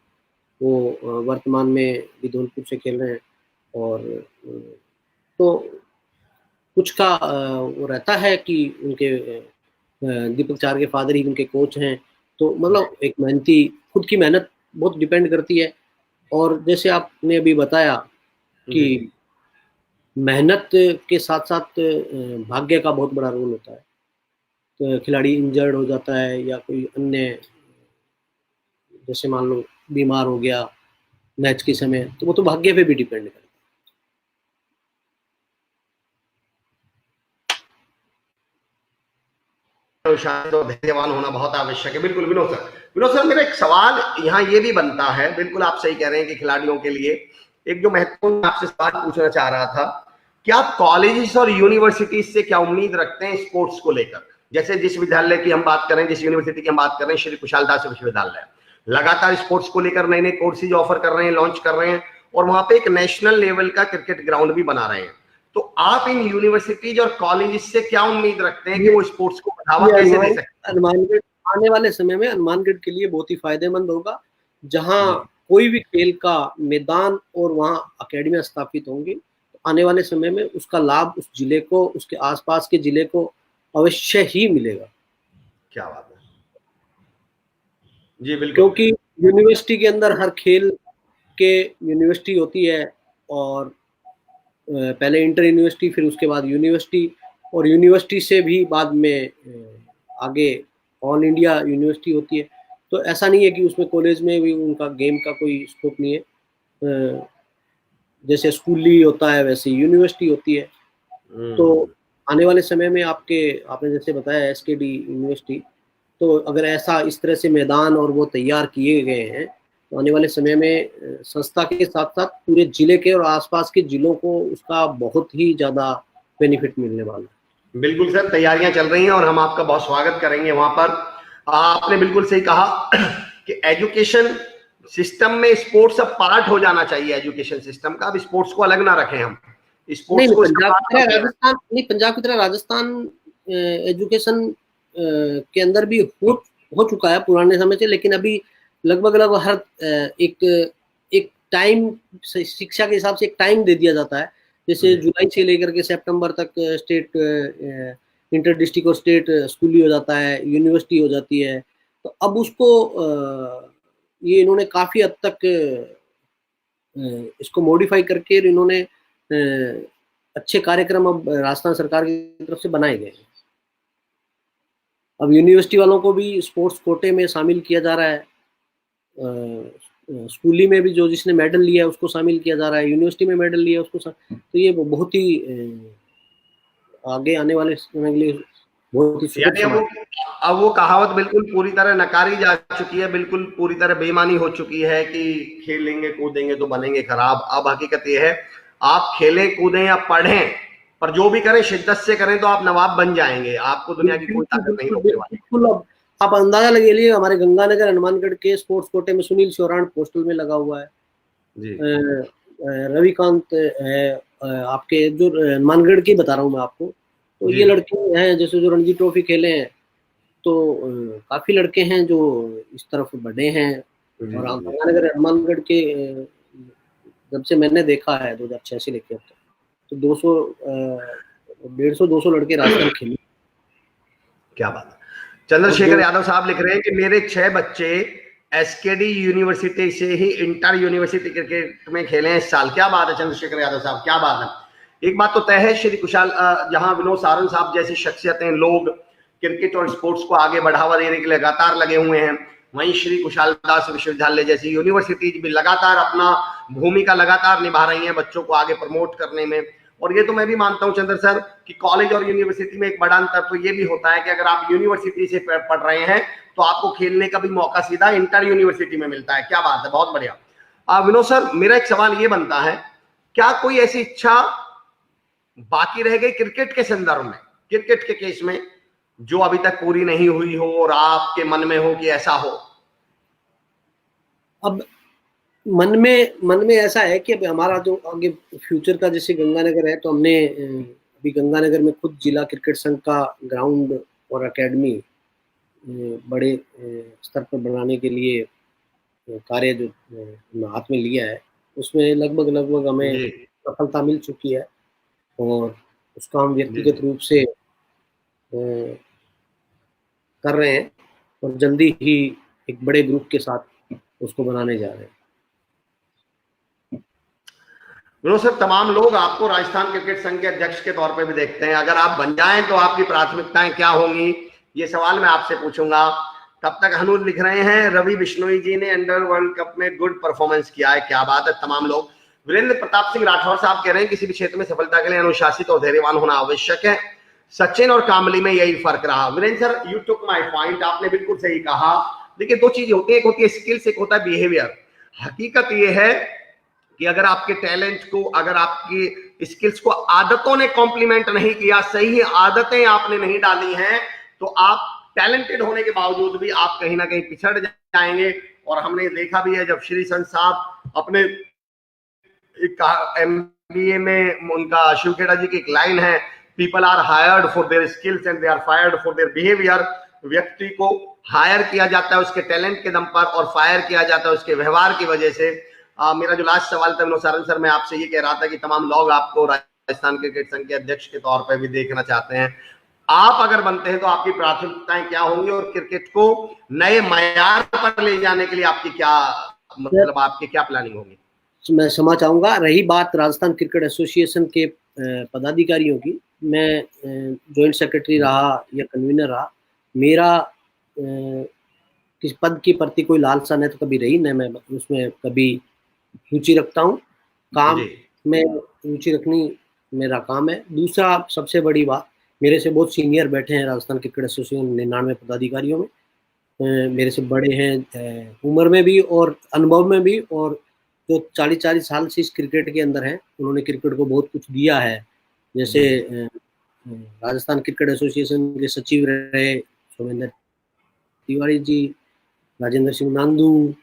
वो वर्तमान में भी धौलपुर से खेल रहे हैं। और तो कुछ का वो रहता है कि उनके दीपक चहार के फादर ही उनके कोच हैं, तो मतलब एक मेहनती, खुद की मेहनत बहुत डिपेंड करती है। और जैसे आपने अभी बताया कि मेहनत के साथ साथ भाग्य का बहुत बड़ा रोल होता है। तो खिलाड़ी इंजर्ड हो जाता है या कोई अन्य, जैसे मान लो बीमार हो गया मैच के समय, तो वो तो भाग्य पे भी डिपेंड करता है। तो धैर्यवान होना बहुत आवश्यक है। बिल्कुल विनोद सर, मेरा एक सवाल यहाँ ये भी बनता है, बिल्कुल आप सही कह रहे हैं कि खिलाड़ियों के लिए एक जो महत्वपूर्ण आपसे सवाल पूछना चाह रहा था कि आप कॉलेजेस और यूनिवर्सिटीज से क्या उम्मीद रखते हैं स्पोर्ट्स को लेकर? जैसे जिस विद्यालय की हम बात करें, जिस यूनिवर्सिटी की हम बात कर रहे हैं, श्री कुशाल दास विश्वविद्यालय लगातार स्पोर्ट्स को लेकर नए नए कोर्सेज ऑफर कर रहे हैं, लॉन्च कर रहे हैं, और वहां पे एक नेशनल लेवल का क्रिकेट ग्राउंड भी बना रहे हैं। तो आप इन यूनिवर्सिटीज और कॉलेज से क्या उम्मीद रखते हैं कि वो स्पोर्ट्स को बढ़ावा कैसे दे सकते हैं? हनुमानगढ़ आने वाले समय में हनुमानगढ़ के लिए बहुत ही फायदेमंद होगा, जहां कोई भी खेल का मैदान और वहां अकेडमियां स्थापित होंगी, तो आने वाले समय में उसका लाभ उस जिले को, उसके आसपास के जिले को अवश्य ही मिलेगा। क्या बात है जी, बिल्कुल। क्योंकि यूनिवर्सिटी के अंदर हर खेल के यूनिवर्सिटी होती है, और पहले इंटर यूनिवर्सिटी, फिर उसके बाद यूनिवर्सिटी, और यूनिवर्सिटी से भी बाद में आगे ऑल इंडिया यूनिवर्सिटी होती है। तो ऐसा नहीं है कि उसमें कॉलेज में भी उनका गेम का कोई स्कोप नहीं है। जैसे स्कूली होता है वैसे यूनिवर्सिटी होती है। तो आने वाले समय में आपने जैसे बताया एसकेडी यूनिवर्सिटी, तो अगर ऐसा इस तरह से मैदान और वो तैयार किए गए हैं, तो आने वाले समय में संस्था के साथ साथ पूरे जिले के और आसपास के जिलों को उसका बहुत ही ज़्यादा बेनिफिट मिलने वाला है। बिल्कुल सर, तैयारियां चल रही हैं और हम आपका बहुत स्वागत करेंगे वहां पर। आपने बिल्कुल सही कहा कि एजुकेशन सिस्टम में स्पोर्ट्स अब पार्ट हो जाना चाहिए एजुकेशन सिस्टम का। अब स्पोर्ट्स को अलग ना रखें हम, स्पोर्ट्स को पंजाब की तरह राजस्थान एजुकेशन के अंदर भी हो चुका है पुराने समय से, लेकिन अभी लगभग हर एक टाइम, शिक्षा के हिसाब से एक टाइम दे दिया जाता है। जैसे जुलाई से लेकर के सितंबर तक स्टेट, इंटर डिस्ट्रिक्ट और स्टेट स्कूली हो जाता है, यूनिवर्सिटी हो जाती है। तो अब उसको ये इन्होंने काफी हद तक इसको मॉडिफाई करके इन्होंने अच्छे कार्यक्रम अब राजस्थान सरकार की तरफ से बनाए गए हैं। अब यूनिवर्सिटी वालों को भी स्पोर्ट्स कोटे में शामिल किया जा रहा है, स्कूली में भी जो जिसने मेडल लिया है उसको शामिल किया जा रहा है, यूनिवर्सिटी में मेडल लिया है उसको तो ये बहुत ही आगे आने वाले समय के लिए बहुत ही अब वो कहावत बिल्कुल पूरी तरह नकारी जा चुकी है, बिल्कुल पूरी तरह बेईमानी हो चुकी है कि खेलेंगे कूदेंगे तो बनेंगे खराब। अब हकीकत ये है, आप खेलें कूदें या पढ़ें, पर जो भी करें शिद्दत से करें तो आप नवाब बन जाएंगे, आपको दुनिया की कोई ताकत नहीं रोकने वाली। बिल्कुल, अब आप अंदाजा लगा लीजिए, हमारे गंगानगर हनुमानगढ़ के स्पोर्ट्स कोटे में सुनील शोरान पोस्टल में लगा हुआ है जी। रविकांत है, आपके जो हनुमानगढ़ की बता रहा हूँ मैं आपको, तो ये लड़के हैं जैसे जो रणजी ट्रॉफी खेले हैं, तो काफी लड़के हैं जो इस तरफ बढ़े हैं। और गंगानगर हनुमानगढ़ के जब से मैंने देखा है 2006 से लेकर तो 150-200 लड़के राजस्थान खेले। क्या बात है। चंद्रशेखर यादव साहब लिख रहे हैं कि मेरे 6 बच्चे एसकेडी यूनिवर्सिटी से ही इंटर यूनिवर्सिटी क्रिकेट में खेले हैं इस साल। क्या बात है चंद्रशेखर यादव साहब, क्या बात है। एक बात तो तय है, श्री कुशाल जहां विनोद सारन साहब जैसी शख्सियतें, लोग क्रिकेट और स्पोर्ट्स को आगे बढ़ावा देने के लिए लगातार लगे हुए हैं, वहीं श्री कुशाल दास विश्वविद्यालय जैसी यूनिवर्सिटीज भी लगातार अपना भूमिका लगातार निभा रही हैं बच्चों को आगे प्रमोट करने में। और ये तो मैं भी मानता हूं चंद्र सर कि कॉलेज और यूनिवर्सिटी में एक बड़ा अंतर तो ये भी होता है कि अगर आप यूनिवर्सिटी से पढ़ रहे हैं तो आपको खेलने का भी मौका सीधा इंटर यूनिवर्सिटी में मिलता है। क्या बात है, बहुत बढ़िया। विनोद सर, मेरा एक सवाल ये बनता है, क्या कोई ऐसी इच्छा बाकी रह गई क्रिकेट के संदर्भ में, क्रिकेट के केस में जो अभी तक पूरी नहीं हुई हो और आपके मन में हो कि ऐसा हो? अब मन में ऐसा है कि अब हमारा जो आगे फ्यूचर का, जैसे गंगानगर है, तो हमने अभी गंगानगर में खुद जिला क्रिकेट संघ का ग्राउंड और एकेडमी बड़े स्तर पर बनाने के लिए कार्य जो हाथ में लिया है, उसमें लगभग हमें जी सफलता मिल चुकी है और उसका हम जी व्यक्तिगत रूप से कर रहे हैं और जल्दी ही एक बड़े ग्रुप के साथ उसको बनाने जा रहे हैं। विनोद सर, तमाम लोग आपको राजस्थान क्रिकेट संघ के अध्यक्ष के तौर पे भी देखते हैं। अगर आप बन जाएं तो आपकी प्राथमिकताएं क्या होंगी, ये सवाल मैं आपसे पूछूंगा। तब तक हनूर लिख रहे हैं, रवि बिश्नोई जी ने अंडर वर्ल्ड कप में गुड परफॉर्मेंस किया है, क्या बात है। तमाम लोग, वीरेंद्र प्रताप सिंह राठौर साहब कह रहे हैं किसी भी क्षेत्र में सफलता के लिए अनुशासित और धैर्यवान होना आवश्यक है। सचिन और कामली में यही फर्क रहा। Virendra sir, you took my point, आपने बिल्कुल सही कहा। देखिए, दो चीजें होती है, एक होती है स्किल्स, एक होता है बिहेवियर। हकीकत यह है कि अगर आपके टैलेंट को, अगर आपकी स्किल्स को आदतों ने कॉम्प्लीमेंट नहीं किया, सही आदतें आपने नहीं डाली हैं, तो आप टैलेंटेड होने के बावजूद भी आप कहीं ना कहीं पिछड़ जाएंगे। और हमने देखा भी है, जब श्री संत साहब अपने MBA में, उनका शिव खेड़ा जी की एक लाइन है, people are hired for their skills and they are fired for their behaviour. व्यक्ति को हायर किया जाता है उसके टैलेंट के दम पर और फायर किया जाता है उसके व्यवहार की वजह से। मेरा जो लास्ट सवाल था विनोद सारंग सर, मैं आपसे ये कह रहा था कि तमाम लोग आपको राजस्थान क्रिकेट संघ के अध्यक्ष के तौर पर भी देखना चाहते हैं। आप अगर बनते हैं तो आपकी प्राथमिकताएं क्या होंगी और क्रिकेट को नए मयार पर ले जाने के लिए आपकी क्या, मतलब आपकी क्या प्लानिंग होगी? मैं क्षमा चाहूंगा, रही बात राजस्थान क्रिकेट एसोसिएशन के पदाधिकारियों की, मैं जॉइंट सेक्रेटरी रहा या कन्वीनर रहा, मेरा किस पद के प्रति कोई लालसा नहीं तो कभी रही, न मैं उसमें कभी रुचि रखता हूँ। काम में रुचि रखनी मेरा काम है। दूसरा, सबसे बड़ी बात, मेरे से बहुत सीनियर बैठे हैं राजस्थान क्रिकेट एसोसिएशन 99 पदाधिकारियों में, मेरे से बड़े हैं उम्र में भी और अनुभव में भी, और जो 40 साल से इस क्रिकेट के अंदर हैं, उन्होंने क्रिकेट को बहुत कुछ दिया है। जैसे राजस्थान क्रिकेट एसोसिएशन के सचिव रहे सोमेंद्र तिवारी जी, राजेंद्र सिंह नांदू,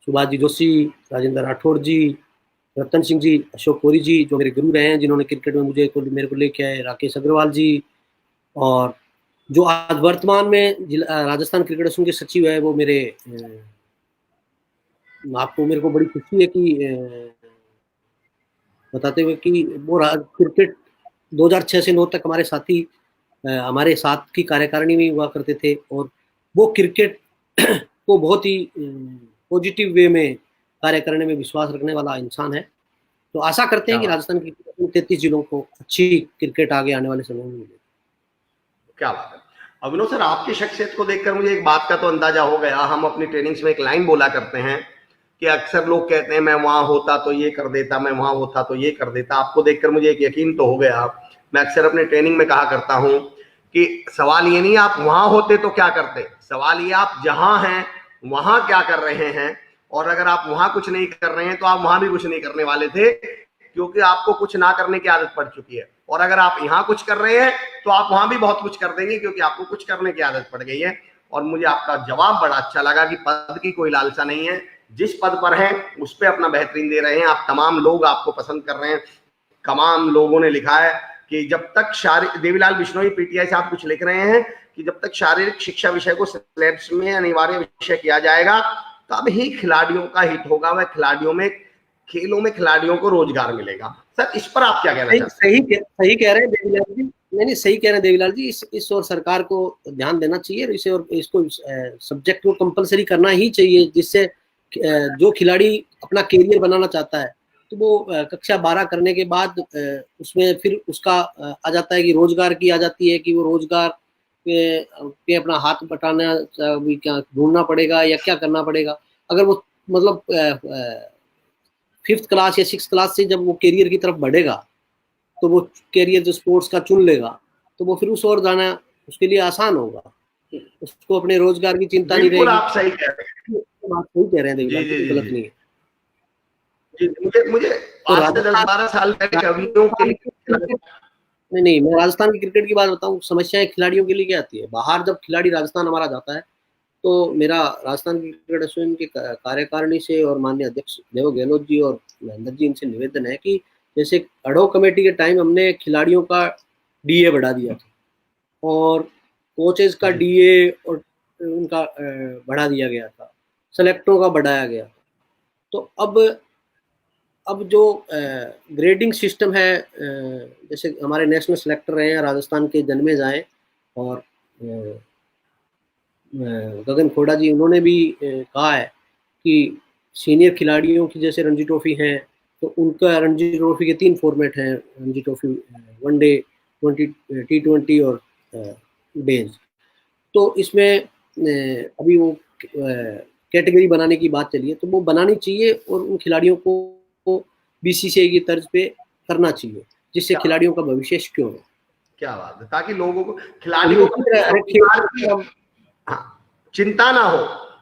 सुभाष जी जोशी, राजेंद्र राठौड़ जी, रतन सिंह जी, अशोक कोरी जी, जो मेरे गुरु रहे हैं, जिन्होंने क्रिकेट में मेरे को लेके आए, राकेश अग्रवाल जी, और जो आज वर्तमान में राजस्थान क्रिकेट एसोसिएशन के सचिव है, वो मेरे आपको, मेरे को बड़ी खुशी है कि बताते हुए कि वो क्रिकेट 2006 से 9 तक हमारे साथी, हमारे साथ की कार्यकारिणी में हुआ करते थे और वो क्रिकेट को बहुत ही पॉजिटिव वे में कार्य करने में विश्वास रखने वाला इंसान है। तो आशा करते हैं कि राजस्थान की 33 जिलों को अच्छी क्रिकेट आगे आने वाले समय में मिले। क्या बात है। अब विनोद सर, आपकी शख्सियत को देखकर मुझे एक बात का तो अंदाजा हो गया। हम अपनी ट्रेनिंग्स में एक लाइन बोला करते हैं कि अक्सर लोग कहते हैं मैं वहां होता तो ये कर देता, मैं वहां होता तो ये कर देता। आपको देखकर मुझे एक यकीन तो हो गया। मैं अक्सर अपने ट्रेनिंग में कहा करता हूं कि सवाल ये नहीं आप वहां होते तो क्या करते, सवाल ये आप जहां हैं वहां क्या कर रहे हैं। और अगर आप वहां कुछ नहीं कर रहे हैं तो आप वहां भी कुछ नहीं करने वाले थे, क्योंकि आपको कुछ ना करने की आदत पड़ चुकी है। और अगर आप यहाँ कुछ कर रहे हैं तो आप वहां भी बहुत कुछ कर देंगे, क्योंकि आपको कुछ करने की आदत पड़ गई है। और मुझे आपका जवाब बड़ा अच्छा लगा कि पद की कोई लालसा नहीं है, जिस पद पर हैं उस पर अपना बेहतरीन दे रहे हैं। आप तमाम लोग आपको पसंद कर रहे हैं। तमाम लोगों ने लिखा है कि जब तक देवीलाल बिश्नोई पीटीआई से आप कुछ लिख रहे हैं कि जब तक शारीरिक शिक्षा विषय को सिलेबस में अनिवार्य विषय किया जाएगा तब ही खिलाड़ियों का हित होगा, वह खिलाड़ियों में, खेलों में खिलाड़ियों को रोजगार मिलेगा। सर, इस पर आप क्या कहना चाहते हैं? सही कह रहे हैं देवीलाल जी। नहीं, सही कह रहे हैं देवीलाल जी। इस और सरकार को ध्यान देना चाहिए, इसे और इसको सब्जेक्ट को कंपलसरी करना ही चाहिए, जिससे जो खिलाड़ी अपना कैरियर बनाना चाहता है तो वो कक्षा 12 करने के बाद उसमें फिर उसका आ जाता है कि रोजगार की आ जाती है कि वो रोजगार पे अपना हाथ बटाना, क्या ढूंढना पड़ेगा या क्या करना पड़ेगा। अगर वो मतलब 5th क्लास या 6th क्लास से जब वो कैरियर की तरफ बढ़ेगा तो वो कैरियर जो स्पोर्ट्स का चुन लेगा तो वो फिर उस ओर जाना उसके लिए आसान होगा, उसको अपने रोजगार की चिंता नहीं रहेगी। आप सही कह रहे हैं, बात सही कह रहे हैं, गलत नहीं है। मुझे आज से 10-12 साल पहले कवियों के नहीं नहीं, मैं राजस्थान की क्रिकेट की बात बताऊं, समस्याएं खिलाड़ियों के लिए क्या आती है। बाहर जब खिलाड़ी राजस्थान हमारा जाता है तो मेरा राजस्थान की क्रिकेट एसोसिएशन के कार्यकारिणी से और माननीय अध्यक्ष देव गहलोत जी और महेंद्र जी, इनसे निवेदन है कि जैसे अडो कमेटी के टाइम हमने खिलाड़ियों का डीए बढ़ा दिया था और कोचेज का जी डीए और उनका बढ़ा दिया गया था, सेलेक्टरों का बढ़ाया गया। तो अब जो ग्रेडिंग सिस्टम है, जैसे हमारे नेशनल सेलेक्टर रहे हैं राजस्थान के जन्मेज आए और गगन खोड़ा जी, उन्होंने भी कहा है कि सीनियर खिलाड़ियों की जैसे रणजी ट्रॉफी है तो उनका रणजी ट्रॉफी के 3 फॉर्मेट हैं, रणजी ट्रॉफी वनडे, T20 और डेज। तो इसमें अभी वो कैटेगरी बनाने की बात चली है, तो वो बनानी चाहिए और उन खिलाड़ियों को बीसीसीआई की तर्ज पे करना चाहिए, जिससे खिलाड़ियों का भविष्य सिक्योर हो। क्या बात है, ताकि लोगों को, खिलाड़ी को चिंता ना हो,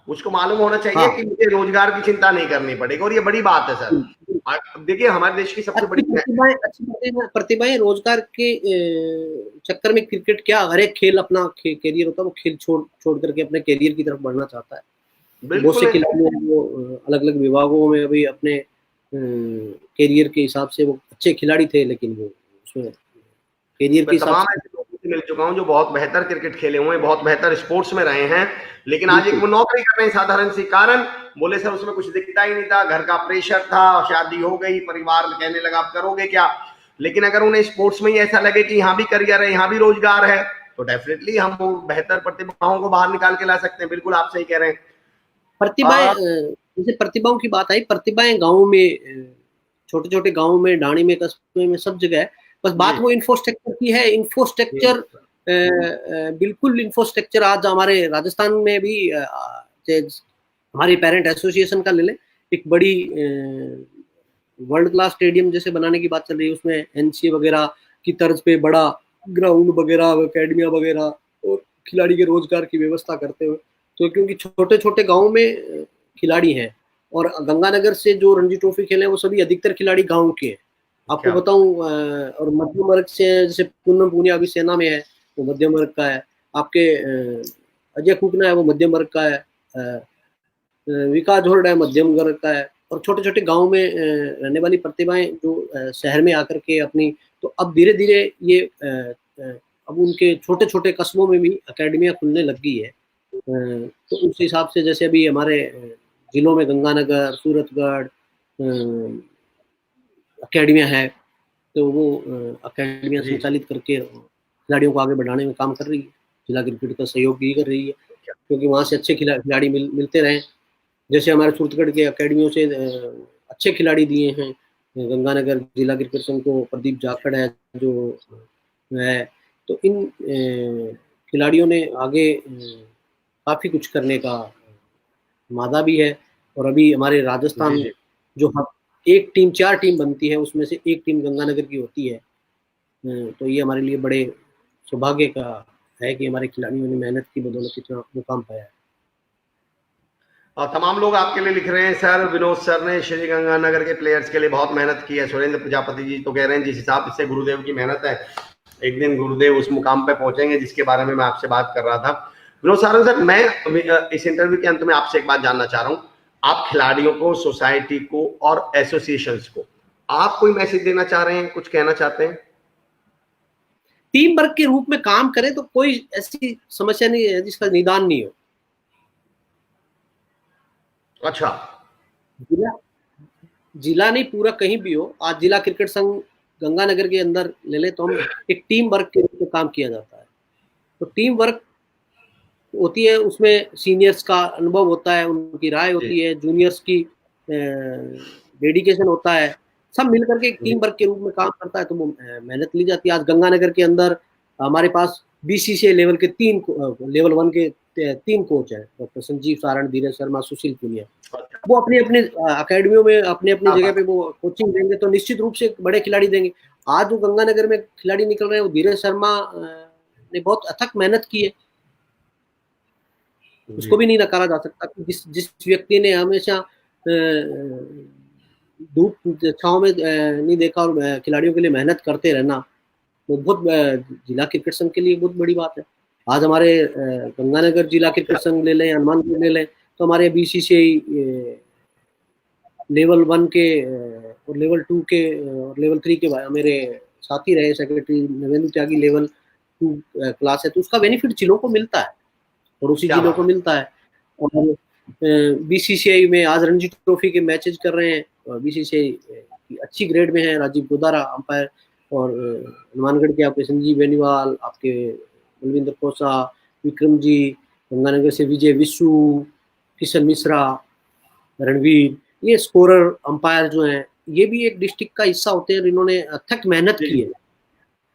उसको मालूम होना चाहिए कि मुझे रोजगार की चिंता नहीं करनी पड़ेगी, और ये बड़ी बात है सर। देखिए हमारे देश की सबसे बड़ी प्रतिभाएं रोजगार के चक्कर में क्रिकेट क्या, हर एक खेल अपना कैरियर होता है, वो खेल छोड़ करके अपने कैरियर की तरफ बढ़ना चाहता है। बहुत से खिलाड़ी वो अलग अलग विभागों में अभी अपने कैरियर के हिसाब से वो अच्छे खिलाड़ी थे, लेकिन वो उसमें कैरियर के हिसाब से मिल चुका हूं जो बहुत बेहतर क्रिकेट खेले हुए हैं, बहुत बेहतर स्पोर्ट्स में रहे हैं, लेकिन आज एक वो नौकरी कर रहे हैं साधारण सी कारण, बोले सर उसमें कुछ दिखता ही नहीं था, घर का प्रेशर था, शादी हो गई, परिवार कहने लगा आप करोगे क्या। लेकिन अगर उन्हें स्पोर्ट्स में ही ऐसा लगे कि यहाँ भी करियर है, यहाँ भी रोजगार है, तो डेफिनेटली हम बेहतर प्रतिभाओं को बाहर निकाल के ला सकते हैं। बिल्कुल आप सही कह रहे हैं। प्रतिभाएं, जैसे प्रतिभाओं की बात आई, प्रतिभाएं गाँव में, छोटे छोटे गाँव में, डाणी में, कस्बे में, सब जगह है। बस बात वो इंफ्रास्ट्रक्चर की है। इंफ्रास्ट्रक्चर बिल्कुल, इंफ्रास्ट्रक्चर आज हमारे राजस्थान में भी, हमारी पेरेंट एसोसिएशन का ले लें, एक बड़ी वर्ल्ड क्लास स्टेडियम जैसे बनाने की बात चल रही है, उसमें एनसीए वगैरह की तर्ज पे बड़ा ग्राउंड वगैरह, अकेडमिया वगैरह और खिलाड़ी के रोजगार की व्यवस्था करते हुए, तो क्योंकि छोटे छोटे गाँव में खिलाड़ी हैं और गंगानगर से जो रणजी ट्रॉफी खेले वो सभी अधिकतर खिलाड़ी गांव के हैं। आपको बताऊं, और मध्यम वर्ग से जैसे पूनम पूनिया अभी सेना में है, वो मध्यम वर्ग का है। आपके अजय कुकना है, वो मध्यम वर्ग का है। विकास झोरडा है, मध्यम वर्ग का है। और छोटे छोटे गाँव में रहने वाली प्रतिभाएं जो शहर में आकर के अपनी, तो अब धीरे धीरे ये अब उनके छोटे छोटे कस्बों में भी अकेडमियां खुलने लग गई है। तो उस हिसाब से जैसे अभी हमारे जिलों में गंगानगर, सूरतगढ़ अकेडमियां है, तो वो अकेडमियां संचालित करके खिलाड़ियों को आगे बढ़ाने में काम कर रही है। जिला क्रिकेट का सहयोग भी कर रही है, क्योंकि वहाँ से अच्छे खिलाड़ी मिलते रहे। जैसे हमारे सूरतगढ़ के अकेडमियों से अच्छे खिलाड़ी दिए हैं गंगानगर जिला क्रिकेट संघ को, प्रदीप जाखड़ है जो है। तो इन खिलाड़ियों ने आगे काफ़ी कुछ करने का मादा भी है। और अभी हमारे राजस्थान जो एक टीम, 4 टीम बनती है, उसमें से एक टीम गंगानगर की होती है। तो ये हमारे लिए बड़े सौभाग्य का है कि हमारे खिलाड़ियों ने मेहनत की बदौलत इतना मुकाम पाया है। और तमाम लोग आपके लिए लिख रहे हैं, सर विनोद सर ने श्री गंगानगर के प्लेयर्स के लिए बहुत मेहनत की है। सुरेंद्र प्रजापति जी तो कह रहे हैं जिस हिसाब से गुरुदेव की मेहनत है, एक दिन गुरुदेव उस मुकाम पे पहुंचेंगे जिसके बारे में मैं आपसे बात कर रहा था। विनोद सारंग सर, मैं इस इंटरव्यू के अंत में आपसे एक बात जानना चाह रहा हूँ। आप खिलाड़ियों को, सोसाइटी को और एसोसिएशंस को आप कोई मैसेज देना चाह रहे हैं, कुछ कहना चाहते हैं? टीम वर्क के रूप में काम करें तो कोई ऐसी समस्या नहीं है जिसका निदान नहीं हो। अच्छा, जिला नहीं, पूरा कहीं भी हो। आज जिला क्रिकेट संघ गंगानगर के अंदर ले ले तो हम एक टीम वर्क के रूप में काम किया जाता है। तो टीम वर्क होती है, उसमें सीनियर्स का अनुभव होता है, उनकी राय होती है, जूनियर्स की डेडिकेशन होता है, सब मिलकर के एक टीम वर्क के रूप में काम करता है, तो वो मेहनत ली जाती है। आज गंगानगर के अंदर हमारे पास बीसीसीआई लेवल के लेवल 1 के 3 कोच हैं, डॉक्टर संजीव सारण, धीरज शर्मा, सुशील पुनिया। वो अपने अपने अकेडमियों में अपने अपनी जगह पे वो कोचिंग देंगे तो निश्चित रूप से बड़े खिलाड़ी देंगे। आज जो गंगानगर में खिलाड़ी निकल रहे हैं, वो धीरज शर्मा ने बहुत अथक मेहनत की है, उसको भी नहीं नकारा जा सकता। जिस व्यक्ति ने हमेशा धूप छांव में नहीं देखा और खिलाड़ियों के लिए मेहनत करते रहना, वो बहुत जिला क्रिकेट संघ के लिए बहुत बड़ी बात है। आज हमारे गंगानगर जिला क्रिकेट संघ ले लें, हनुमानगढ़ ले लें, तो हमारे बीसीसीआई लेवल 1 के और लेवल 2 के और लेवल 3 के मेरे साथी रहे सेक्रेटरी नवेंद्र त्यागी, लेवल 2 क्लास है, तो उसका बेनिफिट जिलों को मिलता है, पड़ोसी जिलों को मिलता है। और बीसीसीआई में आज रणजी ट्रॉफी के मैचेस कर रहे हैं, बीसीसीआई की अच्छी ग्रेड में है, राजीव गोदारा अंपायर, और हनुमानगढ़ के आपके संजीव बेनीवाल, आपके बलविंदर खोसा, विक्रम जी, गंगानगर से विजय विशु, किशन मिश्रा, रणवीर, ये स्कोरर अंपायर जो हैं, ये भी एक डिस्ट्रिक्ट का हिस्सा होते हैं, इन्होंने अथक मेहनत की है,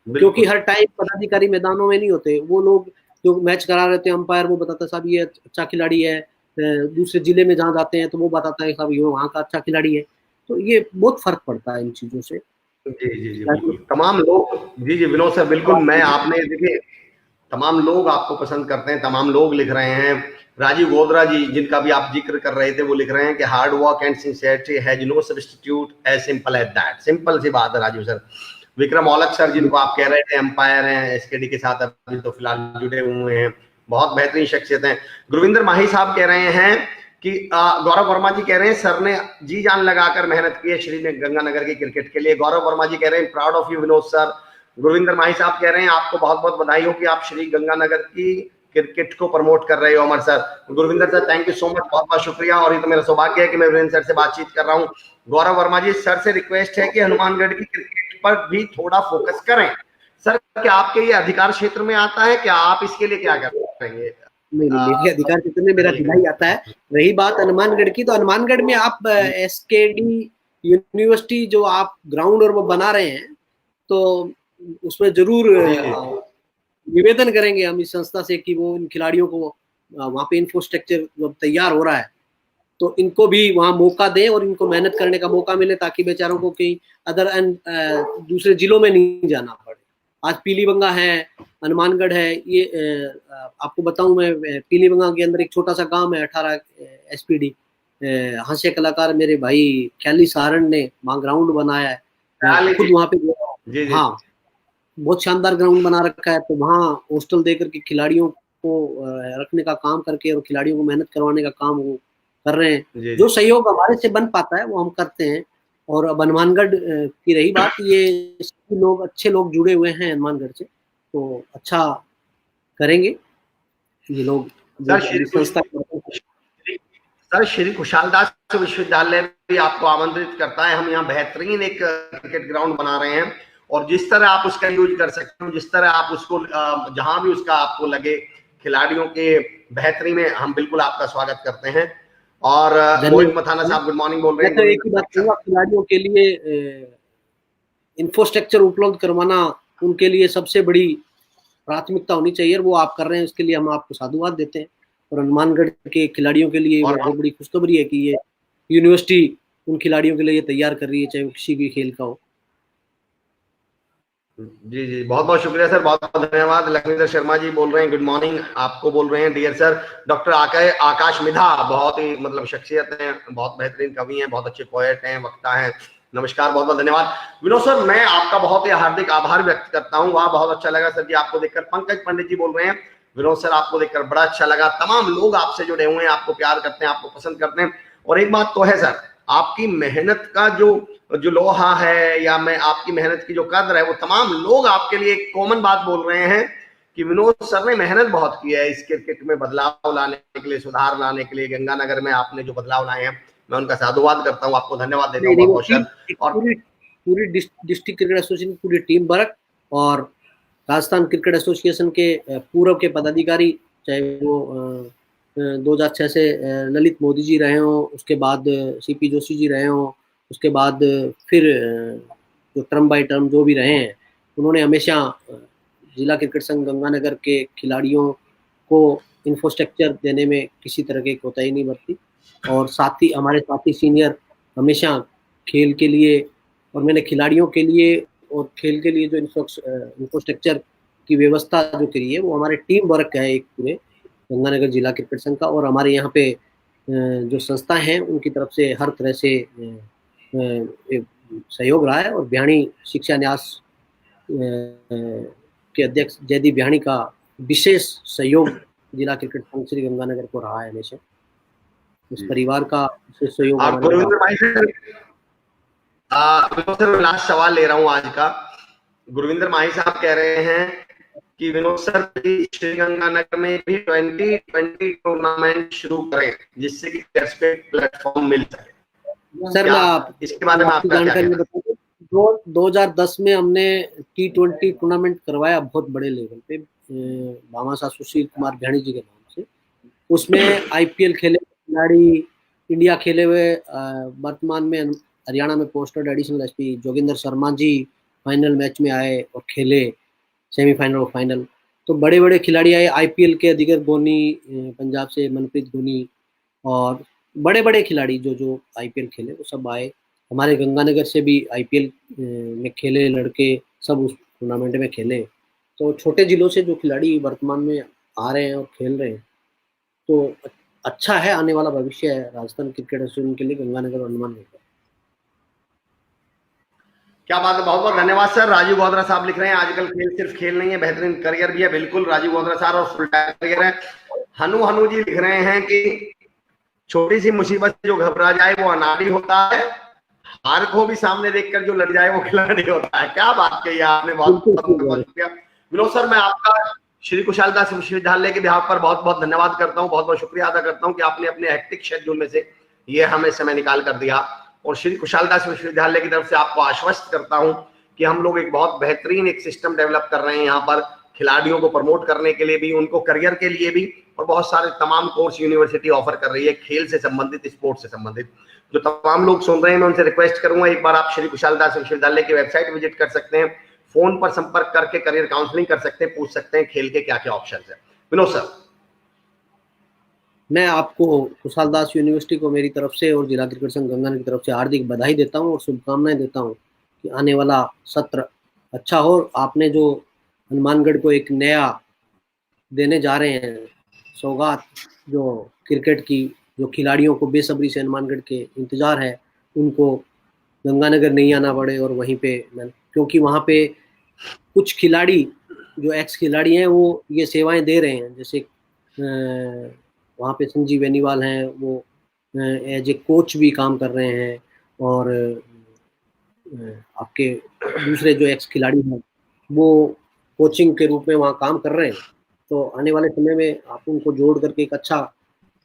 क्योंकि हर टाइम पदाधिकारी मैदानों में नहीं होते। वो लोग जो मैच करा रहे थे, अंपायर वो बताता साहब ये अच्छा खिलाड़ी है, दूसरे जिले में जहाँ जाते हैं तो वो बताता है साहब ये वहाँ का अच्छा खिलाड़ी है। तो ये बहुत फर्क पड़ता है इन चीजों से। जी जी जी बिल्कुल, तमाम लोग, जी जी विनोद सर बिल्कुल, मैं आपने देखिए तमाम लोग आपको पसंद करते हैं, तमाम लोग लिख रहे हैं। राजीव गोदरा जी जिनका भी आप जिक्र कर रहे थे, वो लिख रहे हैं कि hard work and sincerity has no substitute, as simple as that. Simple सी बात है राजीव सर। विक्रम औलख सर जिनको आप कह रहे थे अंपायर हैं एसकेडी के साथ, अभी तो फिलहाल जुड़े हुए हैं, बहुत बेहतरीन शख्सियत हैं। गुरविंदर माही साहब कह रहे हैं कि गौरव वर्मा जी कह रहे हैं सर ने जी जान लगाकर मेहनत की है श्री गंगानगर के क्रिकेट के लिए। गौरव वर्मा जी कह रहे हैं proud of you Vinod sir. Gurvinder Mahi साहब कह रहे हैं आपको बहुत बहुत बधाई हो कि आप श्री गंगानगर की क्रिकेट को प्रमोट कर रहे हो Amar sir. Gurvinder sir thank you so much, बहुत बहुत शुक्रिया। और ये तो मेरा सौभाग्य है कि मैं वीरेंद्र सर से बातचीत कर रहा हूँ। गौरव वर्मा जी, सर से रिक्वेस्ट है कि हनुमानगढ़ की क्रिकेट पर भी थोड़ा फोकस करें। सर क्या आपके ये अधिकार क्षेत्र में आता है, क्या आप इसके लिए क्या करेंगे? नहीं, मेरे अधिकार क्षेत्र में मेरा जिला ही आता है। रही बात हनुमानगढ़ की, तो हनुमानगढ़ में आप एसकेडी यूनिवर्सिटी जो आप ग्राउंड और वो बना रहे हैं, तो उसमें जरूर निवेदन करेंगे हम इस संस्था से कि वो इन खिलाड़ियों को वहाँ पे इंफ्रास्ट्रक्चर जब तैयार हो रहा है तो इनको भी वहाँ मौका दें और इनको मेहनत करने का मौका मिले, ताकि बेचारों को कहीं अदर दूसरे जिलों में नहीं जाना पड़े। आज पीलीबंगा है, हनुमानगढ़ है, ये आपको बताऊं मैं, पीलीबंगा के अंदर एक छोटा सा गांव है 18 एसपीडी, हास्य कलाकार मेरे भाई ख्याली सहारण ने वहाँ ग्राउंड बनाया है, खुद वहाँ पे, हाँ बहुत शानदार ग्राउंड बना रखा है। तो वहाँ हॉस्टल देकर के खिलाड़ियों को रखने का काम करके और खिलाड़ियों को मेहनत करवाने का काम वो कर रहे हैं। जो सहयोग हमारे से बन पाता है वो हम करते हैं। और अब हनुमानगढ़ की रही बात, ये लोग अच्छे लोग जुड़े हुए हैं हनुमानगढ़ से, तो अच्छा करेंगे ये लोग। सर श्री कुशालदास विश्वविद्यालय भी आपको आमंत्रित करता है। हम यहाँ बेहतरीन एक क्रिकेट ग्राउंड बना रहे हैं, और जिस तरह आप उसका यूज कर सकते हो, जिस तरह आप उसको जहां भी उसका आपको लगे खिलाड़ियों के बेहतरी में, हम बिल्कुल आपका स्वागत करते हैं। और मोहित मथाना साहब गुड मॉर्निंग बोल रहे हैं। तो एक ही बात कहूँगा, खिलाड़ियों के लिए इंफ्रास्ट्रक्चर उपलब्ध करवाना उनके लिए सबसे बड़ी प्राथमिकता होनी चाहिए, और वो आप कर रहे हैं, उसके लिए हम आपको साधुवाद देते हैं। और हनुमानगढ़ के खिलाड़ियों के लिए बहुत बड़ी खुशखबरी है कि ये यूनिवर्सिटी उन खिलाड़ियों के लिए तैयार कर रही है, चाहे वो किसी भी खेल का हो। जी जी बहुत बहुत शुक्रिया सर, बहुत बहुत धन्यवाद। लखविंदर शर्मा जी बोल रहे हैं गुड मॉर्निंग, आपको बोल रहे हैं डियर सर। डॉक्टर आकाश मिधा बहुत ही मतलब शख्सियत हैं, बहुत बेहतरीन कवि हैं, बहुत अच्छे पोएट हैं, वक्ता हैं। नमस्कार, बहुत बहुत धन्यवाद। विनोद सर मैं आपका बहुत ही हार्दिक आभार व्यक्त करता हूँ, वहाँ बहुत अच्छा लगा सर जी आपको देखकर। पंकज पंडित जी बोल रहे हैं विनोद सर आपको देखकर बड़ा अच्छा लगा। तमाम लोग आपसे जुड़े हुए हैं, आपको प्यार करते हैं, आपको पसंद करते हैं। और एक बात तो है सर, आपकी मेहनत का जो लोहा है, या मैं आपकी मेहनत की जो कद्र है, वो तमाम लोग आपके लिए एक कॉमन बात बोल रहे हैं कि विनोद सर ने मेहनत बहुत की है इस क्रिकेट में बदलाव लाने के लिए, सुधार लाने के लिए। गंगानगर में आपने जो बदलाव लाए हैं, मैं उनका साधुवाद करता हूँ, आपको धन्यवाद देता हूँ बहुत बहुत। और पूरी डिस्ट्रिक्ट क्रिकेट एसोसिएशन पूरी टीम वर्क, और राजस्थान क्रिकेट एसोसिएशन के पूर्व के पदाधिकारी, चाहे वो 2006 से ललित मोदी जी रहे हों, उसके बाद सीपी जोशी जी रहे हों, उसके बाद फिर जो टर्म बाय टर्म जो भी रहे हैं, उन्होंने हमेशा जिला क्रिकेट संघ गंगानगर के खिलाड़ियों को इंफ्रास्ट्रक्चर देने में किसी तरह की कोताही नहीं बरती। और साथी हमारे साथी सीनियर हमेशा खेल के लिए, और मैंने खिलाड़ियों के लिए और खेल के लिए जो इंफ्रास्ट्रक्चर की व्यवस्था जो करी है, वो हमारे टीम वर्क है एक पूरे गंगानगर जिला क्रिकेट संघ का। और हमारे यहाँ पे जो संस्था हैं उनकी तरफ से हर तरह से सहयोग रहा है। और बिहानी शिक्षा न्यास के अध्यक्ष जयदीप बिहानी का विशेष सहयोग जिला क्रिकेट संघ श्री गंगानगर को रहा है हमेशा। इस परिवार का विशेष सहयोग आप गुरविंदर भाई से लास्ट सवाल ले रहा हूं आज का। गुरविंदर माही साहब कह रहे हैं कि विनोद सर श्रीगंगानगर में भी 2020 टूर्नामेंट शुरू करें जिससे कि प्लेटफॉर्म मिल सके। सर मैं इसके बारे में आपका क्या कहना है? 2010 में हमने T20 टूर्नामेंट करवाया बहुत बड़े लेवल पे भामाशाह सुशील कुमार बिहानी जी के नाम से। उसमें IPL खेले खिलाड़ी, इंडिया खेले हुए वर्तमान में हरियाणा में posted additional SP Joginder Sharma ji final match में आए और खेले सेमीफाइनल और फाइनल। तो बड़े बड़े खिलाड़ी आए, IPL के अधिकर गोनी पंजाब से, मनप्रीत गोनी और बड़े बड़े खिलाड़ी जो IPL खेले वो सब आए। हमारे गंगानगर से भी IPL में खेले लड़के, सब उस टूर्नामेंट में खेले। तो छोटे जिलों से जो खिलाड़ी वर्तमान में आ रहे हैं और खेल रहे हैं, तो अच्छा है, आने वाला भविष्य है राजस्थान क्रिकेट एसोसिएशन के लिए गंगानगर और हनुमानगढ़ का। क्या बात है, बहुत बहुत धन्यवाद सर। राजीव गोदरा साहब लिख रहे हैं आजकल खेल सिर्फ खेल नहीं है, बेहतरीन करियर भी है। बिल्कुल राजीव गोदरा साहब, और फुल टाइम करियर है। हनु जी लिख रहे हैं कि छोटी सी मुसीबत से जो घबरा जाए वो अनाड़ी होता है, हार को भी सामने देखकर जो लड़ जाए वो खिलाड़ी होता है। क्या बात कही आपने, बहुत बहुत शुक्रिया विनोद सर। मैं आपका श्री कुशाल दास विश्वविद्यालय के बिहाफ पर बहुत बहुत धन्यवाद करता हूँ, बहुत बहुत शुक्रिया अदा करता हूँ कि आपने अपने हेक्टिक शेड्यूल में से ये हमें समय निकाल कर दिया। और श्री कुशाल दास विश्वविद्यालय की तरफ से आपको आश्वस्त करता हूं कि हम लोग एक बहुत बेहतरीन एक सिस्टम डेवलप कर रहे हैं यहाँ पर, खिलाड़ियों को प्रमोट करने के लिए भी, उनको करियर के लिए भी, और बहुत सारे तमाम कोर्स यूनिवर्सिटी ऑफर कर रही है खेल से संबंधित, स्पोर्ट्स से संबंधित। जो तमाम लोग सुन रहे हैं मैं उनसे रिक्वेस्ट करूंगा, एक बार आप श्री कुशाल दास विश्वविद्यालय की वेबसाइट विजिट कर सकते हैं, फोन पर संपर्क करके करियर काउंसलिंग कर सकते हैं, पूछ सकते हैं खेल के क्या क्या ऑप्शन है। विनोद सर, मैं आपको कुशाल दास यूनिवर्सिटी को मेरी तरफ से और जिला क्रिकेट संघ गंगानगर की तरफ से हार्दिक बधाई देता हूं और शुभकामनाएं देता हूं कि आने वाला सत्र अच्छा हो। आपने जो हनुमानगढ़ को एक नया देने जा रहे हैं सौगात, जो क्रिकेट की, जो खिलाड़ियों को बेसब्री से हनुमानगढ़ के इंतजार है, उनको गंगानगर नहीं आना पड़े और वहीं पे, क्योंकि वहाँ पे कुछ खिलाड़ी जो एक्स खिलाड़ी हैं वो ये सेवाएं दे रहे हैं। जैसे वहाँ पे संजीव बेनीवाल हैं, वो एज ए कोच भी काम कर रहे हैं, और आपके दूसरे जो एक्स खिलाड़ी हैं वो कोचिंग के रूप में वहाँ काम कर रहे हैं। तो आने वाले समय में आप उनको जोड़ करके एक अच्छा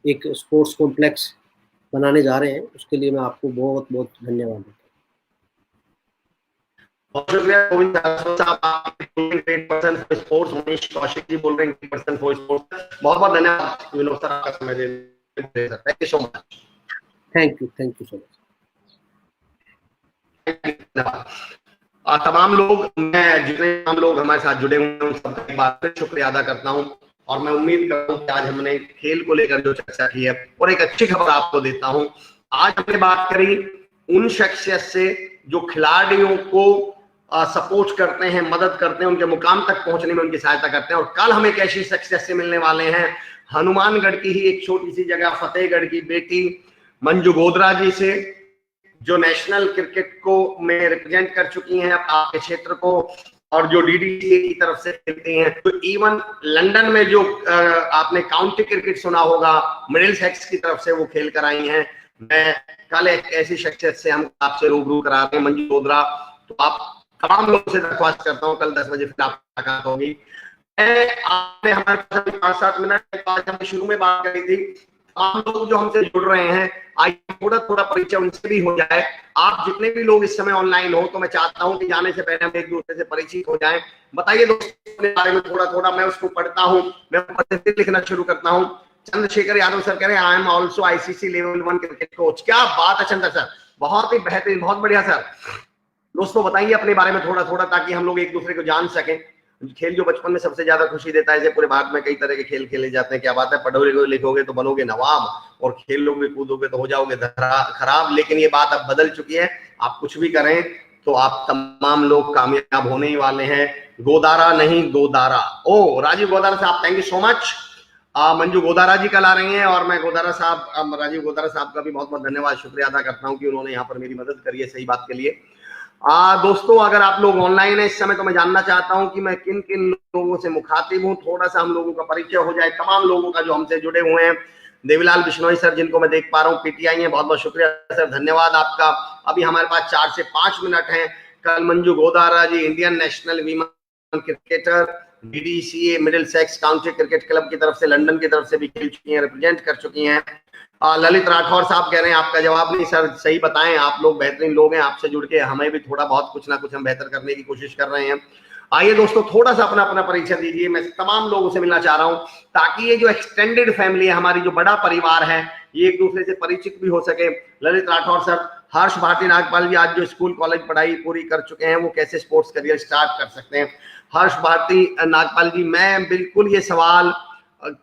एक स्पोर्ट्स कॉम्प्लेक्स बनाने जा रहे हैं, उसके लिए मैं आपको बहुत बहुत धन्यवाद देता हूँ। बहुत शुक्रिया गोविंद साहब, आप great person for sports. Manish Kaushik ji बोल रहे हैं ग्रेट पर्सन फॉर स्पोर्ट्स। बहुत बहुत धन्यवाद विनोद सर आपका समय देने के लिए। Thank you so much. Thank you so much. तमाम लोग, मैं जितने तमाम लोग हमारे साथ जुड़े हुए हैं उन सबका एक बार फिर शुक्रिया अदा करता हूं, और मैं उम्मीद करता हूं कि आज हमने खेल को लेकर जो चर्चा की है, और एक अच्छी खबर आपको देता हूं, आज हमने बात करी उन शख्सियत से जो खिलाड़ियों को सपोर्ट करते हैं, मदद करते हैं, उनके मुकाम तक पहुंचने में उनकी सहायता करते हैं। और कल हम एक ऐसी शख्सियत से मिलने वाले हैं, हनुमानगढ़ की ही एक छोटी सी जगह फतेहगढ़ की बेटी मंजू गोदरा जी से, जो नेशनल क्रिकेट को में रिप्रेजेंट कर चुकी हैं आपके क्षेत्र को, और जो DDCA की तरफ से खेलती हैं। तो इवन लंदन में जो आपने काउंटी क्रिकेट सुना होगा, मिडिलसेक्स की तरफ से वो खेल कर आई हैं। मैं कल एक ऐसी शख्सियत से हम आपसे रूबरू करा रहे हैं, मंजू गोदरा। तो आप तमाम लोगों से दरख्वास्त करता हूँ, कल 10 बजे फिर आप मुलाकात होगी। आपने हमारे पास 5-7 मिनट बाद हमने शुरू में बात करी थी, तमाम लोग जो हमसे जुड़ रहे हैं, आइए थोड़ा थोड़ा परिचय उनसे भी हो जाए। आप जितने भी लोग इस समय ऑनलाइन हो, तो मैं चाहता हूं कि जाने से पहले हम एक दूसरे से परिचित हो जाएं। बताइए दोस्तों अपने बारे में थोड़ा थोड़ा, मैं उसको पढ़ता हूं, मैं ऊपर से लिखना शुरू करता हूं। चंद्रशेखर यादव सर कह रहे हैं I am also ICC level 1 cricket coach. क्या बात है चंद्र सर, बहुत ही बेहतरीन, बहुत बढ़िया सर। दोस्तों बताइए अपने बारे में थोड़ा थोड़ा, ताकि हम लोग एक दूसरे को जान सकें। खेल जो बचपन में सबसे ज्यादा खुशी देता है, पूरे भारत में कई तरह के खेल खेले जाते हैं। क्या बात है, पढ़ोगे लिखोगे तो बनोगे नवाब, और खेल लोगे कूदोगे तो हो जाओगे खराब। लेकिन ये बात अब बदल चुकी है, आप कुछ भी करें तो आप तमाम लोग कामयाब होने ही वाले हैं। गोदारा नहीं गोदारा। ओ राजीव गोदारा साहब, thank you so much. Manju Godara ji कल आ रही हैं, और मैं गोदारा साहब, राजीव गोदारा साहब का भी बहुत बहुत धन्यवाद, शुक्रिया अदा करता हूं कि उन्होंने यहाँ पर मेरी मदद करी है सही बात के लिए। दोस्तों अगर आप लोग ऑनलाइन है इस समय तो मैं जानना चाहता हूं कि मैं किन किन लोगों से मुखातिब हूं, थोड़ा सा हम लोगों का परिचय हो जाए, तमाम लोगों का जो हमसे जुड़े हुए हैं। देवीलाल बिश्नोई सर जिनको मैं देख पा रहा हूँ पीटीआई है, बहुत बहुत शुक्रिया सर, धन्यवाद आपका। अभी हमारे पास 4 से 5 मिनट हैं। कल Manju Godara ji Indian national women cricketer, BDCA Middlesex county cricket club की तरफ से, लंदन की तरफ से भी खेल चुकी हैं, रिप्रेजेंट कर चुकी हैं। ललित राठौर साहब कह रहे हैं आपका जवाब नहीं सर, सही बताएं, आप लोग बेहतरीन लोग हैं, आपसे जुड़ के हमें भी थोड़ा बहुत कुछ ना कुछ हम बेहतर करने की कोशिश कर रहे हैं। आइए दोस्तों थोड़ा सा अपना अपना परिचय दीजिए, मैं तमाम लोगों से मिलना चाह रहा हूं ताकि ये जो एक्सटेंडेड फैमिली है हमारी, जो बड़ा परिवार है, ये एक दूसरे से परिचित भी हो सके। ललित राठौर सर, हर्ष भारती नागपाल जी आज जो स्कूल कॉलेज पढ़ाई पूरी कर चुके हैं वो कैसे स्पोर्ट्स करियर स्टार्ट कर सकते हैं। हर्ष भारती नागपाल जी, मैं बिल्कुल ये सवाल,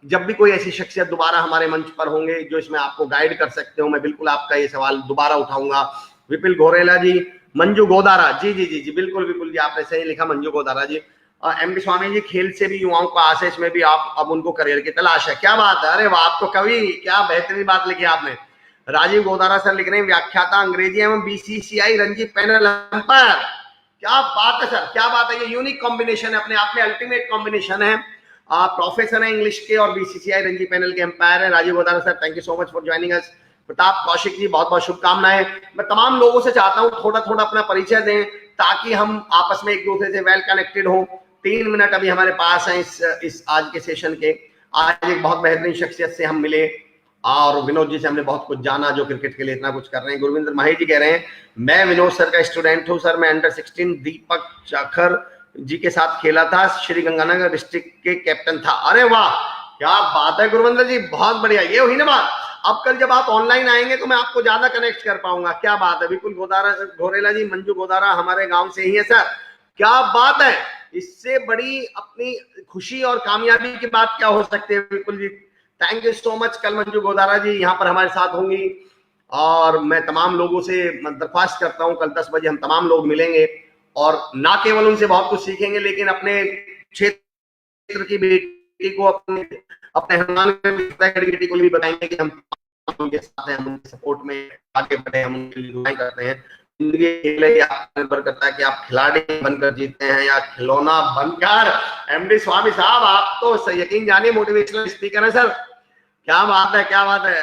जब भी कोई ऐसी शख्सियत दोबारा हमारे मंच पर होंगे जो इसमें आपको गाइड कर सकते हो, मैं बिल्कुल आपका ये सवाल दोबारा उठाऊंगा। विपिल घोरेला जी, मंजू गोदारा जी जी जी जी बिल्कुल बिल्कुल जी, आपने सही लिखा मंजू गोदारा जी। एम डी स्वामी जी, खेल से भी युवाओं का आशीष में भी आप अब उनको करियर की तलाश है, क्या बात है, अरे वाह, आप तो कवि, क्या बेहतरीन बात लिखी आपने। राजीव गोदारा सर लिख रहे हैं व्याख्याता अंग्रेजी एवं बीसीसीआई रणजी पैनल अंपायर, क्या बात है सर, क्या बात है, ये यूनिक कॉम्बिनेशन है, अपने आप में अल्टीमेट कॉम्बिनेशन है। आप प्रोफेसर हैं इंग्लिश के और बीसीसीआई रणजी पैनल के अंपायर हैं। Rajiv Godara sir, thank you so much for joining us. Pratap Kaushik ji, बहुत बहुत शुभकामनाएं। मैं तमाम लोगों से चाहता हूं थोड़ा थोड़ा अपना परिचय दें ताकि हम आपस में एक दूसरे से वेल कनेक्टेड हो। 3 मिनट अभी हमारे पास हैं इस आज के सेशन के। आज एक बहुत बेहतरीन शख्सियत से हम मिले और विनोद जी से हमने बहुत कुछ जाना जो क्रिकेट के लिए इतना कुछ कर रहे हैं। गुरविंदर माही जी कह रहे हैं मैं विनोद सर का स्टूडेंट हूँ सर, मैं अंडर 16 दीपक चाखर जी के साथ खेला था, श्री गंगानगर डिस्ट्रिक्ट के कैप्टन था। अरे वाह, क्या बात है गुरविंदर जी, बहुत बढ़िया, ये हुई ना बात। अब कल जब आप ऑनलाइन आएंगे तो मैं आपको ज्यादा कनेक्ट कर पाऊंगा, क्या बात है। बिल्कुल घोरेला जी, मंजू गोदारा हमारे गांव से ही है सर, क्या बात है, इससे बड़ी अपनी खुशी और कामयाबी की बात क्या हो सकती है। बिल्कुल जी, थैंक यू सो मच। कल मंजू गोदारा जी यहाँ पर हमारे साथ होंगी और मैं तमाम लोगों से दरख्वास्त करता हूँ कल 10 बजे हम तमाम लोग मिलेंगे और ना केवल उनसे बहुत कुछ सीखेंगे लेकिन अपने क्षेत्र की बेटी को, अपने हनुमान बेटी को भी बताएंगे कि हम उनके साथ हैं, हम उनके सपोर्ट में आगे बढ़े, हम उनके लिए दुआएं करते हैं। जिंदगी खेल निर्भर करता है कि आप खिलाड़ी बनकर जीतते हैं या खिलौना बनकर। एमडी स्वामी साहब, आप तो यकीन जानिए मोटिवेशनल स्पीकर है सर, क्या बात है, क्या बात है,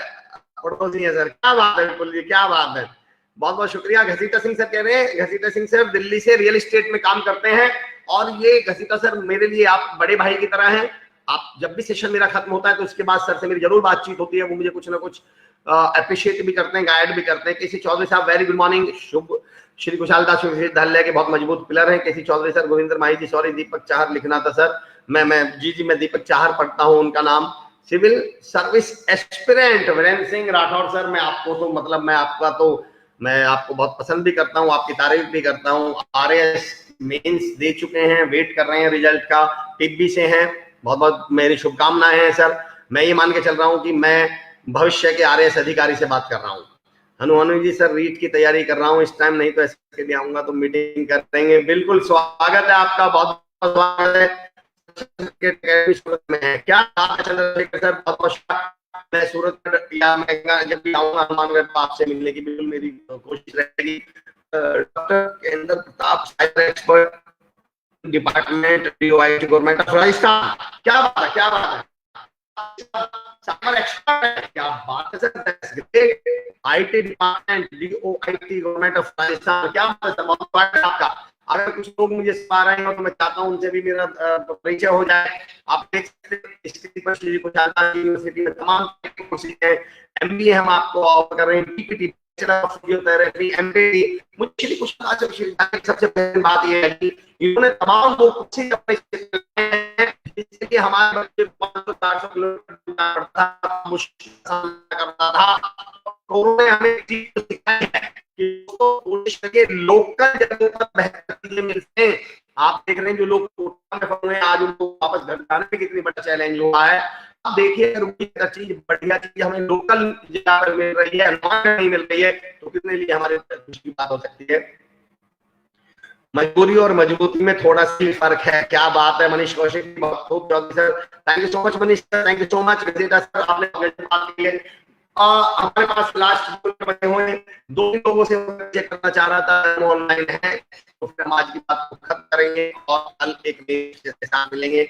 पड़ोसी है सर, क्या बात है, बिल्कुल जी, क्या बात है, बहुत बहुत शुक्रिया। घसीटा सिंह सर कह रहे हैं, घसीटा सिंह सर दिल्ली से रियल एस्टेट में काम करते हैं और ये घसीटा सर मेरे लिए आप बड़े भाई की तरह हैं। आप जब भी सेशन मेरा खत्म होता है तो उसके बाद सर से मेरी जरूर बातचीत होती है, वो मुझे कुछ ना कुछ अप्रिशिएट भी करते हैं, गाइड भी करते हैं। केसी चौधरी साहब, वेरी गुड मॉर्निंग। शुभ श्री कुशाल दास धल्ले के बहुत मजबूत पिलर हैं केसी चौधरी सर। गोविंदर माही जी, सॉरी दीपक चाहर लिखना था सर, मैं जी मैं दीपक चाहर पढ़ता हूँ उनका नाम। Civil service aspirant Virendra Singh Rathore sir, मैं आपको तो मतलब मैं आपको बहुत पसंद भी करता हूँ, आपकी तारीफ भी करता हूँ। आरएएस मेंस दे चुके हैं, वेट कर रहे हैं रिजल्ट का, टिब्बी से हैं, बहुत बहुत मेरी शुभकामनाएं हैं सर। मैं ये मान के चल रहा हूँ कि मैं भविष्य के आरएएस अधिकारी से बात कर रहा हूँ। हनु जी सर, रीट की तैयारी कर रहा हूँ इस टाइम, नहीं तो ऐसे लिए आऊंगा तो मीटिंग करेंगे। बिल्कुल स्वागत है आपका, बहुत बहुत स्वागत है। में है क्या चंद्रशेखर सर, बहुत बहुत मैं सूरत या मैं जब भी आऊंगा हनुमानगढ़ तो आपसे मिलने की बिल्कुल मेरी कोशिश रहेगी। डॉक्टर केंद्र Pratap, cyber expert, department DoIT government of Rajasthan, क्या बात है, क्या बात है, साइबर एक्सपर्ट है, क्या बात है sir, that's great. IT department DoIT government of Rajasthan, क्या बात है सर, बहुत स्वागत है आपका। अगर कुछ लोग मुझे आ रहे हैं तो मैं चाहता हूं उनसे भी मेरा परिचय हो जाए। आप देख सकते हैं स्क्रीन पर श्री कुशालता यूनिवर्सिटी में तमाम कोर्सेज हैं। एमबीए हम आपको ऑफर कर रहे हैं, PPT bachelor of physiotherapy, MD. मुझे श्री कुशालता से सबसे पहली बात यह है कि इन्होंने तमाम वो कोर्सेज अपने जिससे कि हमारे बच्चे 500-400 किलोमीटर पड़ता था, मुश्किल सामना करता था, उन्होंने हमें चीज सिखाई है कि लोकल जगहों पर बेहतर चीजें मिलते हैं। आप देख रहे हैं जो लोग कोटा में फंसे हैं आज उनको वापस घर जाने में कितनी बड़ा चैलेंज हुआ है। आप देखिए अगर चीज बढ़िया चीज हमें लोकल जगह पर मिल रही है, नहीं मिल रही है, तो कितने लिए हमारे खुशी की बात हो सकती है। मजबूरी और मजबूती में थोड़ा सी फर्क है, क्या बात है। मनीष कौशिक, बहुत खूब sir, thank you so much Manish sir, thank you so much sir, आपने बात की है। हमारे पास लास्ट बने हुए 2 लोगों से चेक करना चाह रहा था, वो ऑनलाइन है, तो फिर हम आज की बात को खत्म करेंगे और कल एक नए के साथ मिलेंगे।